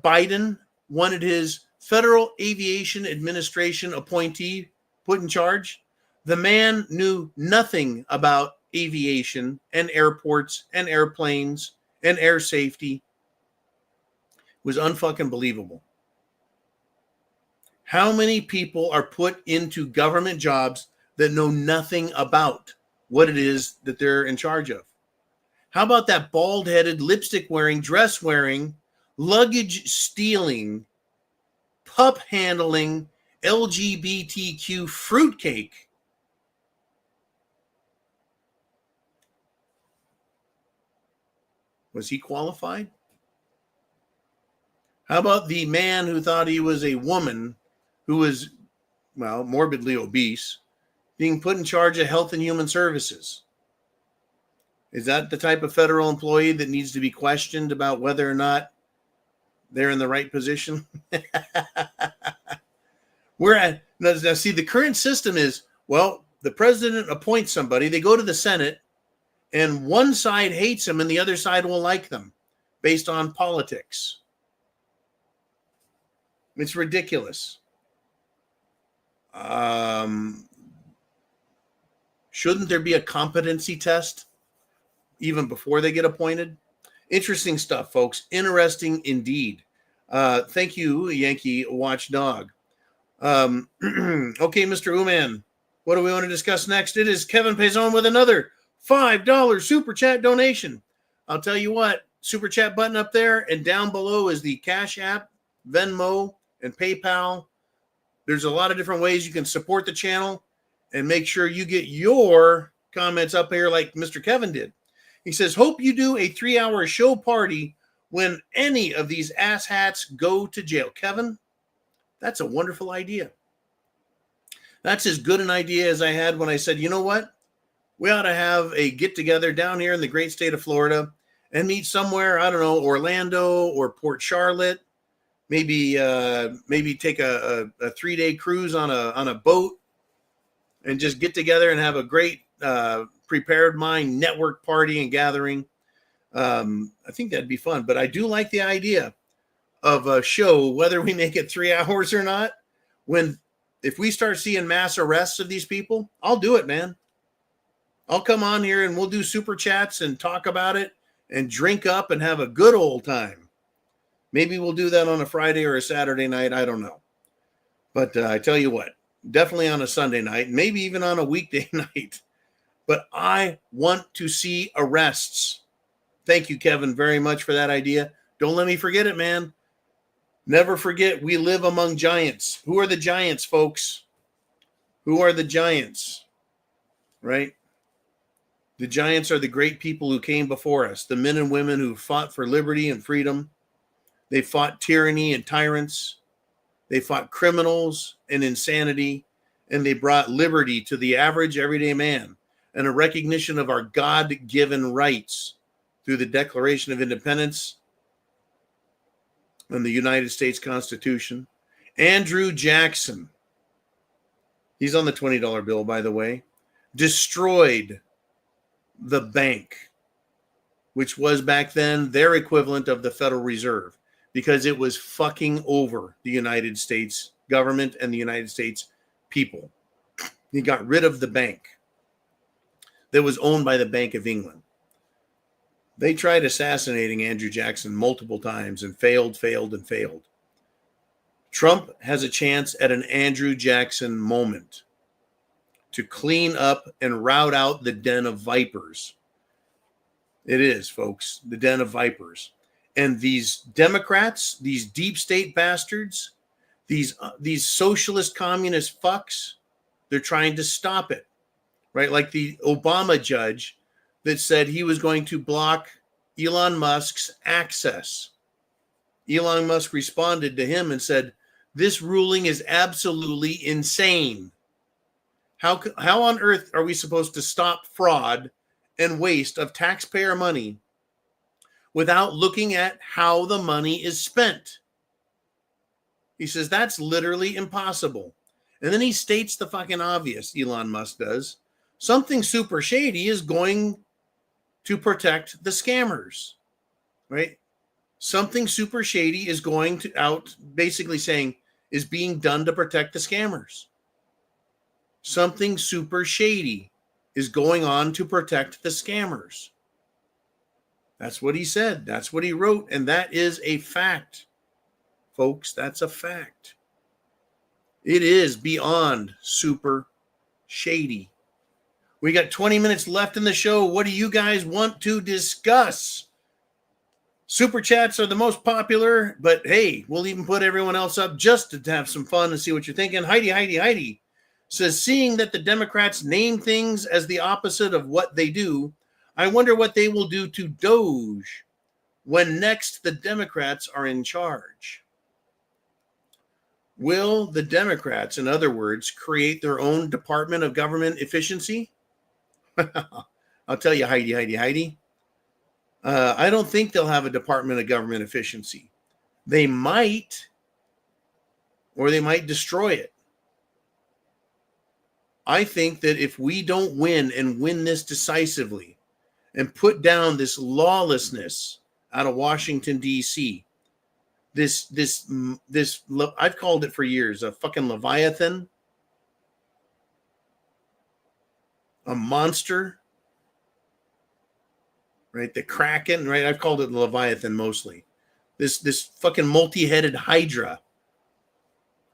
Biden wanted his Federal Aviation Administration appointee put in charge? The man knew nothing about aviation and airports and airplanes and air safety. It was unfucking believable. How many people are put into government jobs that know nothing about what it is that they're in charge of? How about that bald-headed, lipstick-wearing, dress-wearing, luggage-stealing, pup-handling, LGBTQ fruitcake? Was he qualified? How about the man who thought he was a woman who was, well, morbidly obese, being put in charge of Health and Human Services? Is that the type of federal employee that needs to be questioned about whether or not they're in the right position? We're at, now see, the current system is, well, the president appoints somebody, they go to the Senate, and one side hates them and the other side will like them based on politics. It's ridiculous. Shouldn't there be a competency test even before they get appointed? Interesting stuff, folks. Interesting indeed. Thank you, Yankee Watchdog. Okay, Mr. Uman, what do we want to discuss next? It is Kevin Payson with another $5 Super Chat donation. I'll tell you what, Super Chat button up there, and down below is the CashApp, Venmo, and PayPal. There's a lot of different ways you can support the channel and make sure you get your comments up here like Mr. Kevin did. He says, hope you do a 3-hour show party when any of these asshats go to jail. Kevin, that's a wonderful idea. That's as good an idea as I had when I said, you know what? We ought to have a get-together down here in the great state of Florida and meet somewhere, I don't know, Orlando or Port Charlotte. Maybe take a 3-day cruise on a boat and just get together and have a great Prepared Mind network party and gathering. I think that'd be fun. But I do like the idea of a show, whether we make it 3 hours or not. If we start seeing mass arrests of these people, I'll do it, man. I'll come on here and we'll do super chats and talk about it and drink up and have a good old time. Maybe we'll do that on a Friday or a Saturday night. I don't know. But I tell you what, definitely on a Sunday night, maybe even on a weekday night. But I want to see arrests. Thank you, Kevin, very much for that idea. Don't let me forget it, man. Never forget, we live among giants. Who are the giants, folks? Who are the giants? Right? The giants are the great people who came before us, the men and women who fought for liberty and freedom. They fought tyranny and tyrants. They fought criminals and insanity, and they brought liberty to the average everyday man and a recognition of our God-given rights through the Declaration of Independence and the United States Constitution. Andrew Jackson, he's on the $20 bill, by the way, destroyed the bank, which was back then their equivalent of the Federal Reserve, because it was fucking over the United States government and the United States people. He got rid of the bank that was owned by the Bank of England. They tried assassinating Andrew Jackson multiple times and failed. Trump has a chance at an Andrew Jackson moment to clean up and rout out the den of vipers. It is, folks, the den of vipers. And these Democrats, these deep state bastards, these socialist communist fucks, they're trying to stop it, right? Like the Obama judge that said he was going to block Elon Musk's access Elon Musk responded to him and said, "This ruling is absolutely insane. How on earth are we supposed to stop fraud and waste of taxpayer money without looking at how the money is spent?" He says that's literally impossible. And then he states the fucking obvious, Elon Musk does. Something super shady is going to protect the scammers, right? Something super shady is going to out, basically saying, is being done to protect the scammers. Something super shady is going on to protect the scammers. That's what he said. That's what he wrote. And that is a fact, folks. That's a fact. It is beyond super shady. We got 20 minutes left in the show. What do you guys want to discuss? Super chats are the most popular, but hey, we'll even put everyone else up just to have some fun and see what you're thinking. Heidi says, seeing that the Democrats name things as the opposite of what they do, I wonder what they will do to DOGE when next the Democrats are in charge. Will the Democrats, in other words, create their own Department of Government Efficiency? I'll tell you, Heidi. I don't think they'll have a Department of Government Efficiency. They might, or they might destroy it. I think that if we don't win and win this decisively and put down this lawlessness out of Washington, D.C., this I've called it for years, a fucking Leviathan, a monster, right? The Kraken, right? I've called it Leviathan mostly. This fucking multi-headed hydra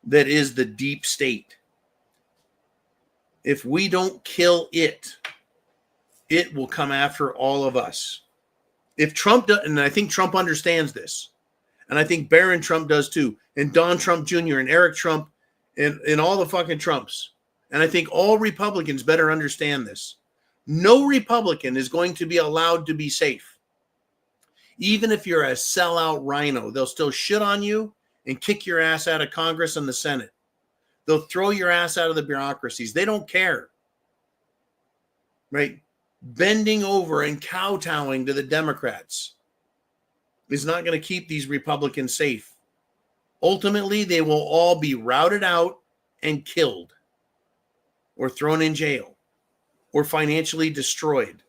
that is the deep state. If we don't kill it, it will come after all of us. If Trump does, and I think Trump understands this, and I think Barron Trump does too, and Don Trump Jr. and Eric Trump and all the fucking Trumps, and I think all Republicans better understand this. No Republican is going to be allowed to be safe. Even if you're a sellout rhino, they'll still shit on you and kick your ass out of Congress and the Senate. They'll throw your ass out of the bureaucracies. They don't care, right? Bending over and kowtowing to the Democrats is not going to keep these Republicans safe. Ultimately, they will all be routed out and killed or thrown in jail or financially destroyed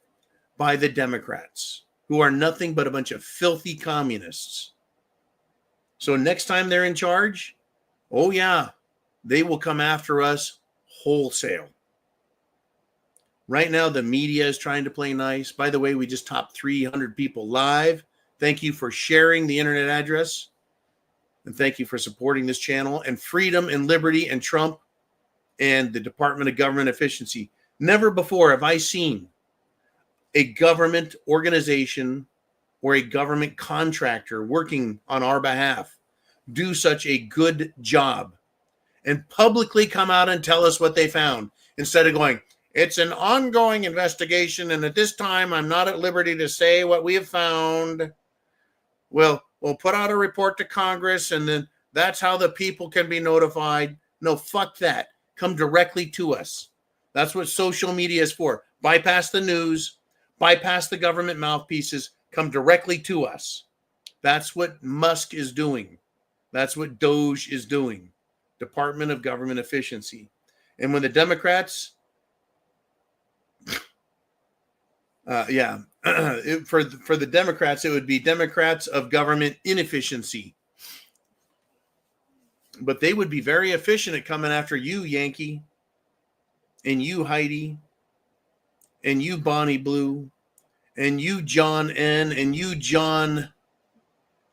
by the Democrats, who are nothing but a bunch of filthy communists. So next time they're in charge, oh yeah, they will come after us wholesale. Right now, the media is trying to play nice. By the way, we just topped 300 people live. Thank you for sharing the internet address. And thank you for supporting this channel. And freedom and liberty and Trump and the Department of Government Efficiency. Never before have I seen a government organization or a government contractor working on our behalf do such a good job and publicly come out and tell us what they found instead of going, it's an ongoing investigation, and at this time, I'm not at liberty to say what we have found. Well, we'll put out a report to Congress, and then that's how the people can be notified. No, fuck that. Come directly to us. That's what social media is for. Bypass the news, bypass the government mouthpieces, come directly to us. That's what Musk is doing. That's what DOGE is doing. Department of Government Efficiency. And when the Democrats, for the Democrats, it would be Democrats of Government Inefficiency. But they would be very efficient at coming after you, Yankee, and you, Heidi, and you, Bonnie Blue, and you, John N, and you, John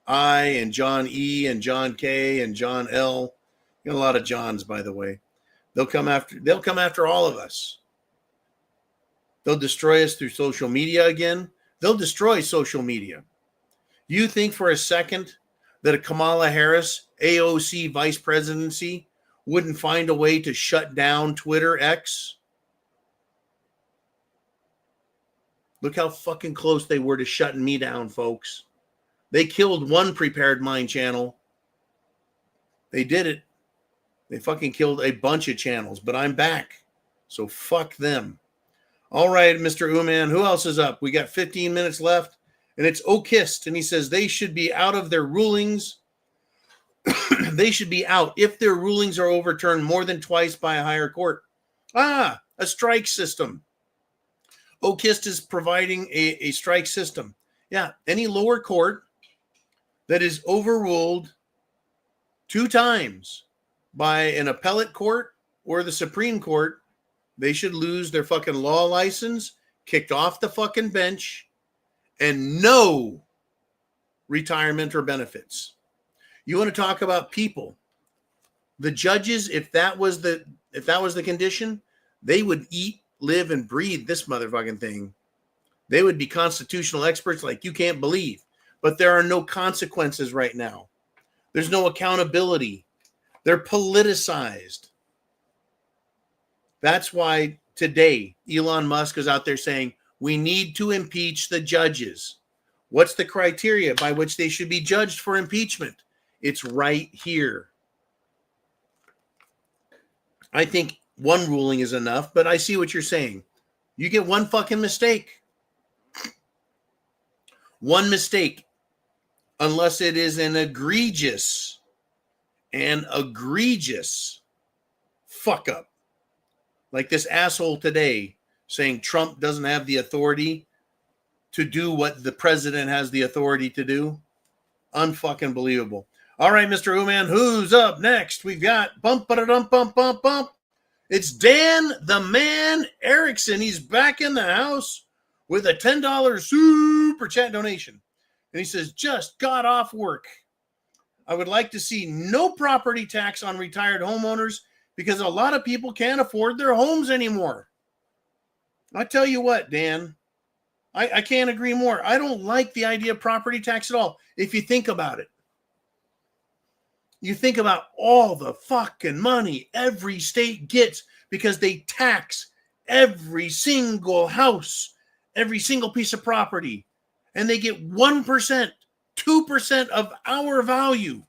I, and John E, and John K, and John L. You got a lot of Johns, by the way. They'll come after all of us. They'll destroy us through social media again. They'll destroy social media. You think for a second that a Kamala Harris AOC vice presidency wouldn't find a way to shut down Twitter X? Look how fucking close they were to shutting me down, folks. They killed one Prepared Mind channel. They did it. They fucking killed a bunch of channels, but I'm back. So fuck them. All right, Mr. Uman, who else is up? We got 15 minutes left, and it's Okist, and he says they should be out of their rulings. They should be out if their rulings are overturned more than twice by a higher court. A strike system. Okist is providing a strike system. Yeah, any lower court that is overruled 2 times by an appellate court or the Supreme Court, they should lose their fucking law license, kicked off the fucking bench, and no retirement or benefits. You want to talk about people? The judges, if that was the condition, they would eat, live, and breathe this motherfucking thing. They would be constitutional experts like you can't believe. But there are no consequences right now. There's no accountability. They're politicized. That's why today Elon Musk is out there saying we need to impeach the judges. What's the criteria by which they should be judged for impeachment? It's right here. I think one ruling is enough, but I see what you're saying. You get one fucking mistake. One mistake, unless it is an egregious fuck up. Like this asshole today saying Trump doesn't have the authority to do what the president has the authority to do. Unfucking believable. All right, Mr. Uman, who's up next? We've got bump. It's Dan the Man Erickson. He's back in the house with a $10 super chat donation. And he says, just got off work. I would like to see no property tax on retired homeowners because a lot of people can't afford their homes anymore. I tell you what, Dan, I can't agree more. I don't like the idea of property tax at all. If you think about it, you think about all the fucking money every state gets because they tax every single house, every single piece of property, and they get 1%, 2% of our value.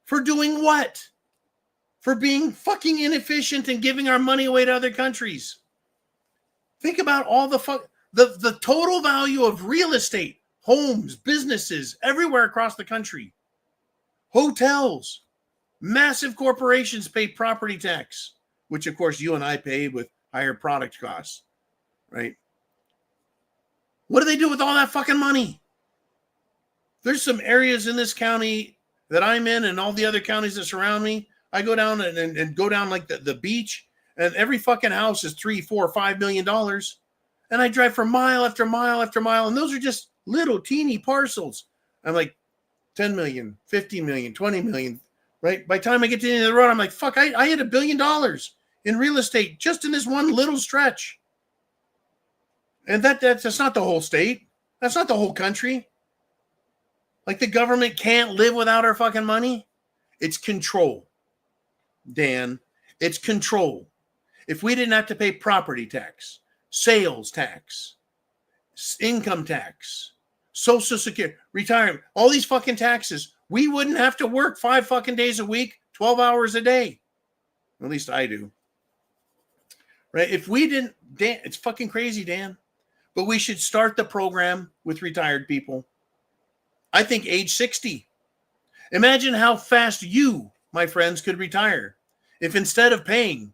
For doing what? For being fucking inefficient and giving our money away to other countries. Think about all the total value of real estate, homes, businesses, everywhere across the country. Hotels, massive corporations pay property tax, which of course you and I pay with higher product costs, right? What do they do with all that fucking money? There's some areas in this county that I'm in and all the other counties that surround me. I go down and go down like the beach, and every fucking house is $3, $4, $5 million. And I drive for mile after mile after mile, and those are just little teeny parcels. I'm like, 10 million, 50 million, 20 million, right? By the time I get to the end of the road, I'm like, fuck, I hit $1 billion in real estate just in this one little stretch. And that's not the whole state. That's not the whole country. Like the government can't live without our fucking money. It's control, Dan. It's control. If we didn't have to pay property tax, sales tax, income tax, Social Security, retirement, all these fucking taxes, we wouldn't have to work 5 fucking days a week, 12 hours a day. At least I do. Right? If we didn't, Dan, it's fucking crazy, Dan. But we should start the program with retired people. I think age 60. Imagine how fast you, my friends, could retire if instead of paying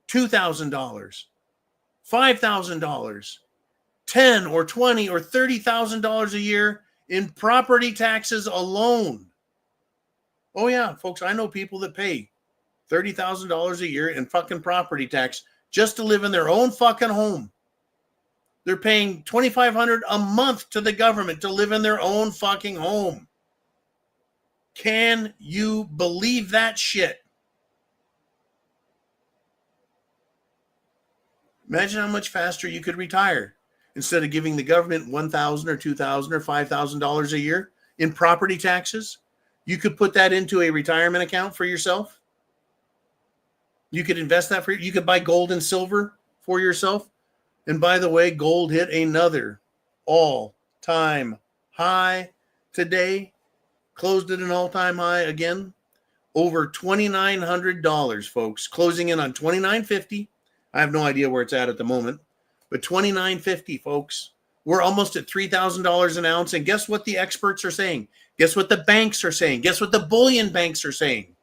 $2,000, $5,000, $10,000 or $20,000 or $30,000 a year in property taxes alone. Oh yeah, folks, I know people that pay $30,000 a year in fucking property tax just to live in their own fucking home. They're paying $2,500 a month to the government to live in their own fucking home. Can you believe that shit? Imagine how much faster you could retire. Instead of giving the government $1,000 or $2,000 or $5,000 a year in property taxes, you could put that into a retirement account for yourself. You could invest that you could buy gold and silver for yourself. And by the way, gold hit another all-time high today, closed at an all-time high again. Over $2,900, folks, closing in on $2,950. I have no idea where it's at the moment, but $2,950, folks. We're almost at $3,000 an ounce. And guess what the experts are saying? Guess what the banks are saying? Guess what the bullion banks are saying?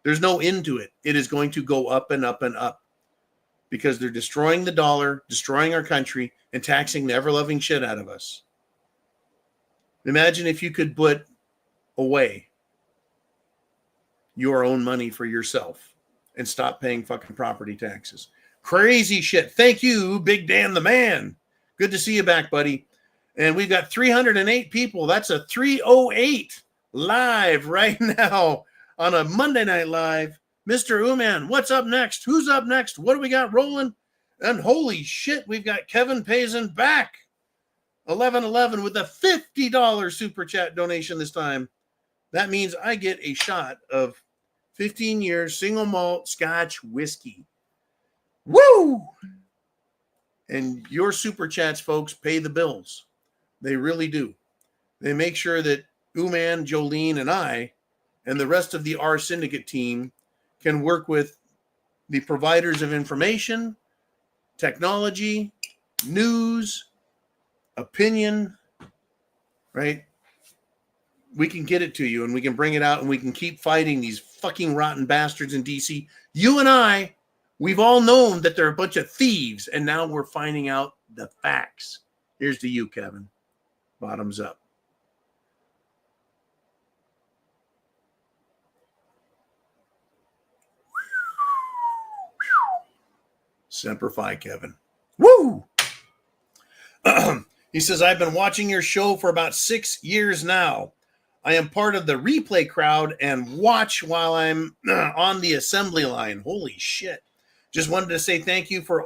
There's no end to it. It is going to go up and up and up because they're destroying the dollar, destroying our country, and taxing the ever-loving shit out of us. Imagine if you could put away your own money for yourself and stop paying fucking property taxes. Crazy shit. Thank you, Big Dan the Man. Good to see you back, buddy. And we've got 308 people. That's a 308 live right now on a Monday Night Live. Mr. Uman, what's up next? Who's up next? What do we got rolling? And holy shit, we've got Kevin Payson back. 1111 with a $50 super chat donation this time. That means I get a shot of 15 years single malt Scotch whiskey. Woo! And your super chats, folks, pay the bills. They really do. They make sure that Uman, Jolene, and I, and the rest of the R Syndicate team can work with the providers of information, technology, news, opinion, right? We can get it to you and we can bring it out and we can keep fighting these fucking rotten bastards in DC. You and I, we've all known that they're a bunch of thieves, and now we're finding out the facts. Here's to you, Kevin. Bottoms up. Semper Fi, Kevin. Woo! He says, I've been watching your show for about 6 years now. I am part of the replay crowd and watch while I'm on the assembly line. Holy shit. Just wanted to say thank you for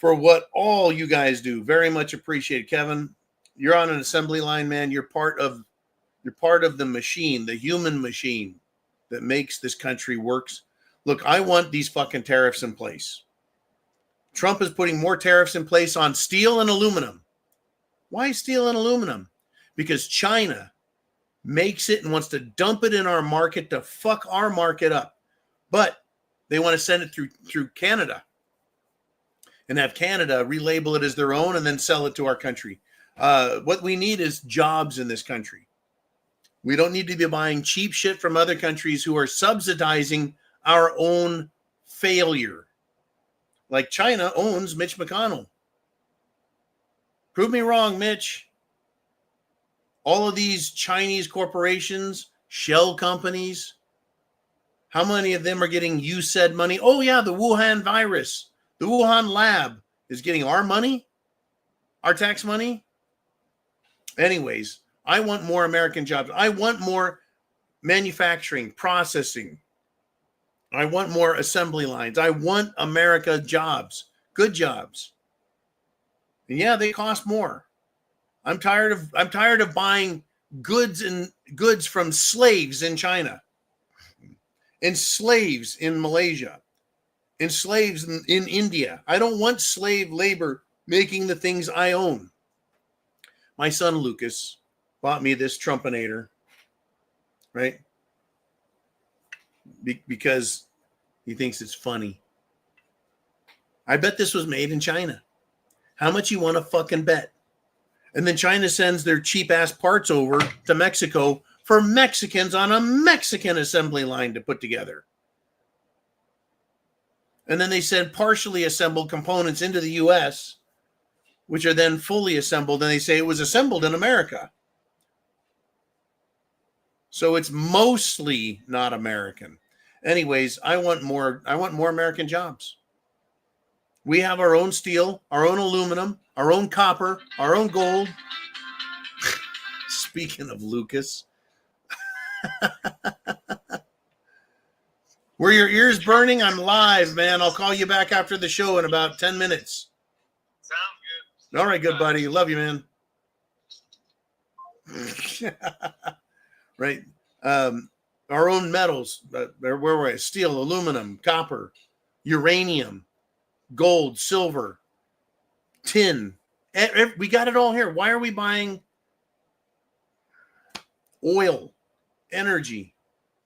what all you guys do. Very much appreciated, Kevin. You're on an assembly line, man. You're part of the machine, the human machine that makes this country works. Look, I want these fucking tariffs in place. Trump is putting more tariffs in place on steel and aluminum. Why steel and aluminum? Because China makes it and wants to dump it in our market to fuck our market up. But they want to send it through Canada and have Canada relabel it as their own and then sell it to our country. What we need is jobs in this country. We don't need to be buying cheap shit from other countries who are subsidizing our own failure. Like China owns Mitch McConnell. Prove me wrong, Mitch. All of these Chinese corporations, shell companies, how many of them are getting you said money? Oh, yeah, the Wuhan virus. The Wuhan lab is getting our money, our tax money. Anyways, I want more American jobs. I want more manufacturing, processing. I want more assembly lines. I want America jobs, good jobs. And yeah, they cost more. I'm tired of buying goods from slaves in China, and slaves in Malaysia, and slaves in India. I don't want slave labor making the things I own. My son Lucas bought me this Trumpinator, right? Because he thinks it's funny. I bet this was made in China. How much you want to fucking bet? And then China sends their cheap ass parts over to Mexico for Mexicans on a Mexican assembly line to put together. And then they send partially assembled components into the US, which are then fully assembled, and they say it was assembled in America. So it's mostly not American. Anyways, I want more American jobs. We have our own steel, our own aluminum, our own copper, our own gold. Speaking of Lucas. Were your ears burning? I'm live, man. I'll call you back after the show in about 10 minutes. Sounds good. All right, good buddy. Love you, man. Right. Our own metals. Where were I? Steel, aluminum, copper, uranium, gold, silver, tin, We got it all here. Why are we buying oil, energy?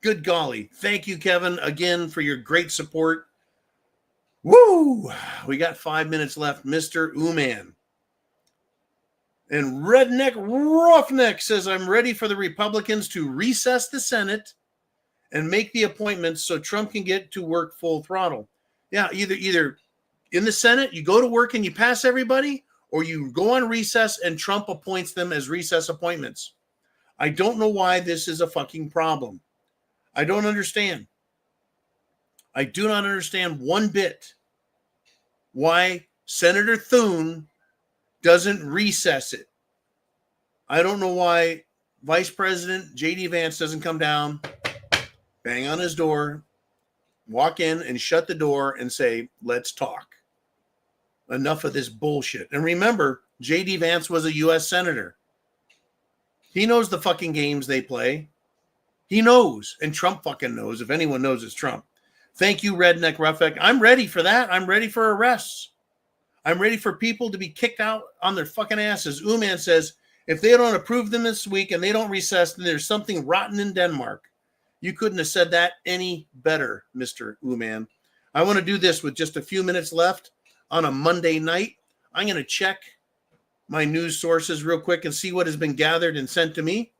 Good golly. Thank you, Kevin, again for your great support. Woo! We got 5 minutes left, Mr. Uman. And Redneck Roughneck says, I'm ready for the Republicans to recess the Senate and make the appointments so Trump can get to work full throttle. Yeah, either in the Senate, you go to work and you pass everybody, or you go on recess and Trump appoints them as recess appointments. I don't know why this is a fucking problem. I don't understand. I do not understand one bit why Senator Thune doesn't recess it. I don't know why Vice President J.D. Vance doesn't come down, bang on his door, walk in and shut the door and say, let's talk. Enough of this bullshit. And remember, J.D. Vance was a U.S. Senator. He knows the fucking games they play. He knows. And Trump fucking knows. If anyone knows, it's Trump. Thank you, Redneck Roughneck. I'm ready for that. I'm ready for arrests. I'm ready for people to be kicked out on their fucking asses. Uman says, if they don't approve them this week and they don't recess, then there's something rotten in Denmark. You couldn't have said that any better, Mr. Uman. I want to do this with just a few minutes left on a Monday night. I'm going to check my news sources real quick and see what has been gathered and sent to me.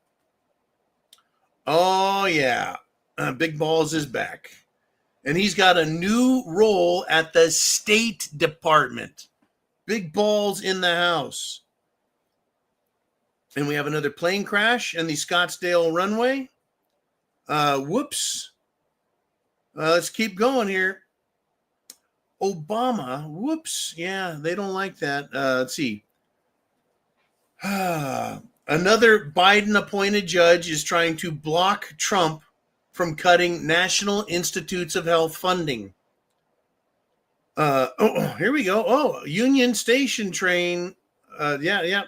Oh, yeah. Big Balls is back. And he's got a new role at the State Department. Big Balls in the house. And we have another plane crash in the Scottsdale runway. Whoops. Let's keep going here. Obama. Whoops. Yeah, they don't like that. Let's see. Another Biden-appointed judge is trying to block Trump from cutting National Institutes of Health funding. Here we go. Oh, Union Station train. Union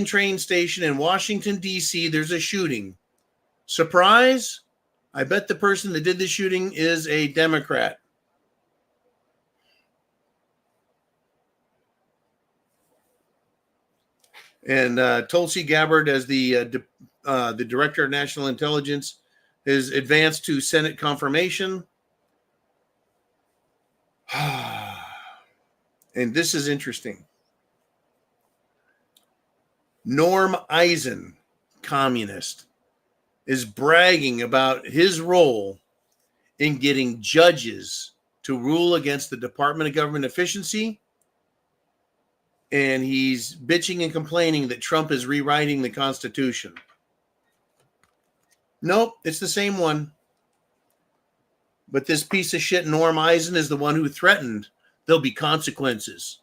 train station in Washington, D.C. There's a shooting. Surprise? I bet the person that did the shooting is a Democrat. And Tulsi Gabbard, as the Director of National Intelligence, is advanced to Senate confirmation. And this is interesting. Norm Eisen, communist, is bragging about his role in getting judges to rule against the Department of Government Efficiency. And he's bitching and complaining that Trump is rewriting the Constitution. Nope, it's the same one. But this piece of shit, Norm Eisen, is the one who threatened there'll be consequences.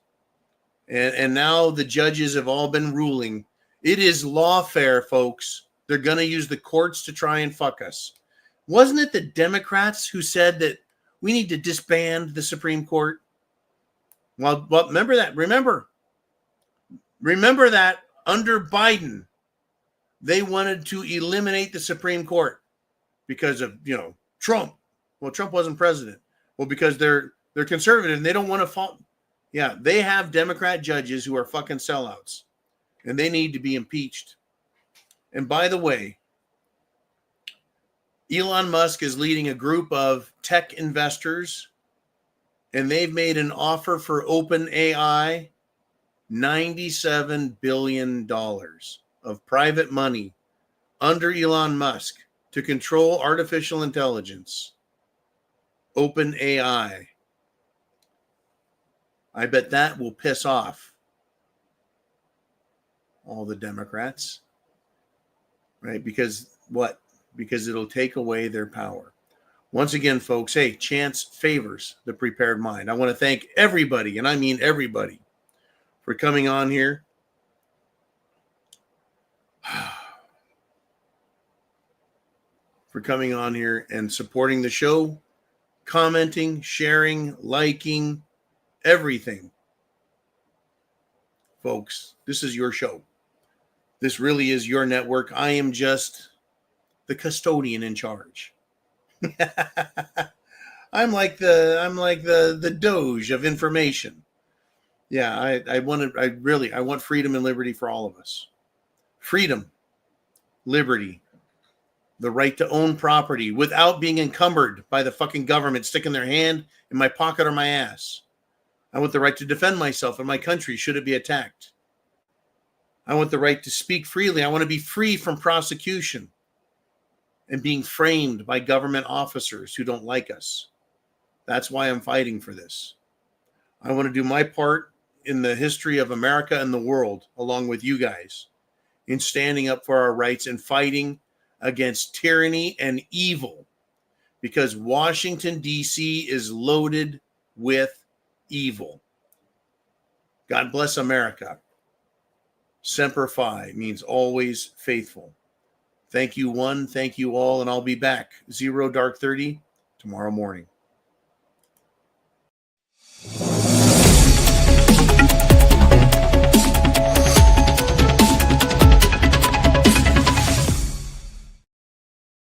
And now the judges have all been ruling. It is lawfare, folks. They're going to use the courts to try and fuck us. Wasn't it the Democrats who said that we need to disband the Supreme Court? Well, remember that. Remember that under Biden, they wanted to eliminate the Supreme Court because of, Trump. Well, Trump wasn't president. Well, because they're conservative and they don't want to fall. Yeah, they have Democrat judges who are fucking sellouts and they need to be impeached. And by the way, Elon Musk is leading a group of tech investors and they've made an offer for OpenAI, $97 billion of private money under Elon Musk to control artificial intelligence. OpenAI. I bet that will piss off all the Democrats. Right? Because what? Because it'll take away their power. Once again, folks, hey, chance favors the prepared mind. I want to thank everybody, and I mean everybody, for coming on here. For coming on here and supporting the show, commenting, sharing, liking, everything. Folks, this is your show. This really is your network. I am just the custodian in charge. I'm like the DOGE of information. Yeah, I want freedom and liberty for all of us. Freedom, liberty, the right to own property without being encumbered by the fucking government sticking their hand in my pocket or my ass. I want the right to defend myself and my country should it be attacked. I want the right to speak freely. I want to be free from prosecution and being framed by government officers who don't like us. That's why I'm fighting for this. I want to do my part in the history of America and the world, along with you guys, in standing up for our rights and fighting against tyranny and evil, because Washington, D.C. is loaded with evil. God bless America. Semper Fi means always faithful. Thank you, one. Thank you all. And I'll be back 0 dark 30 tomorrow morning.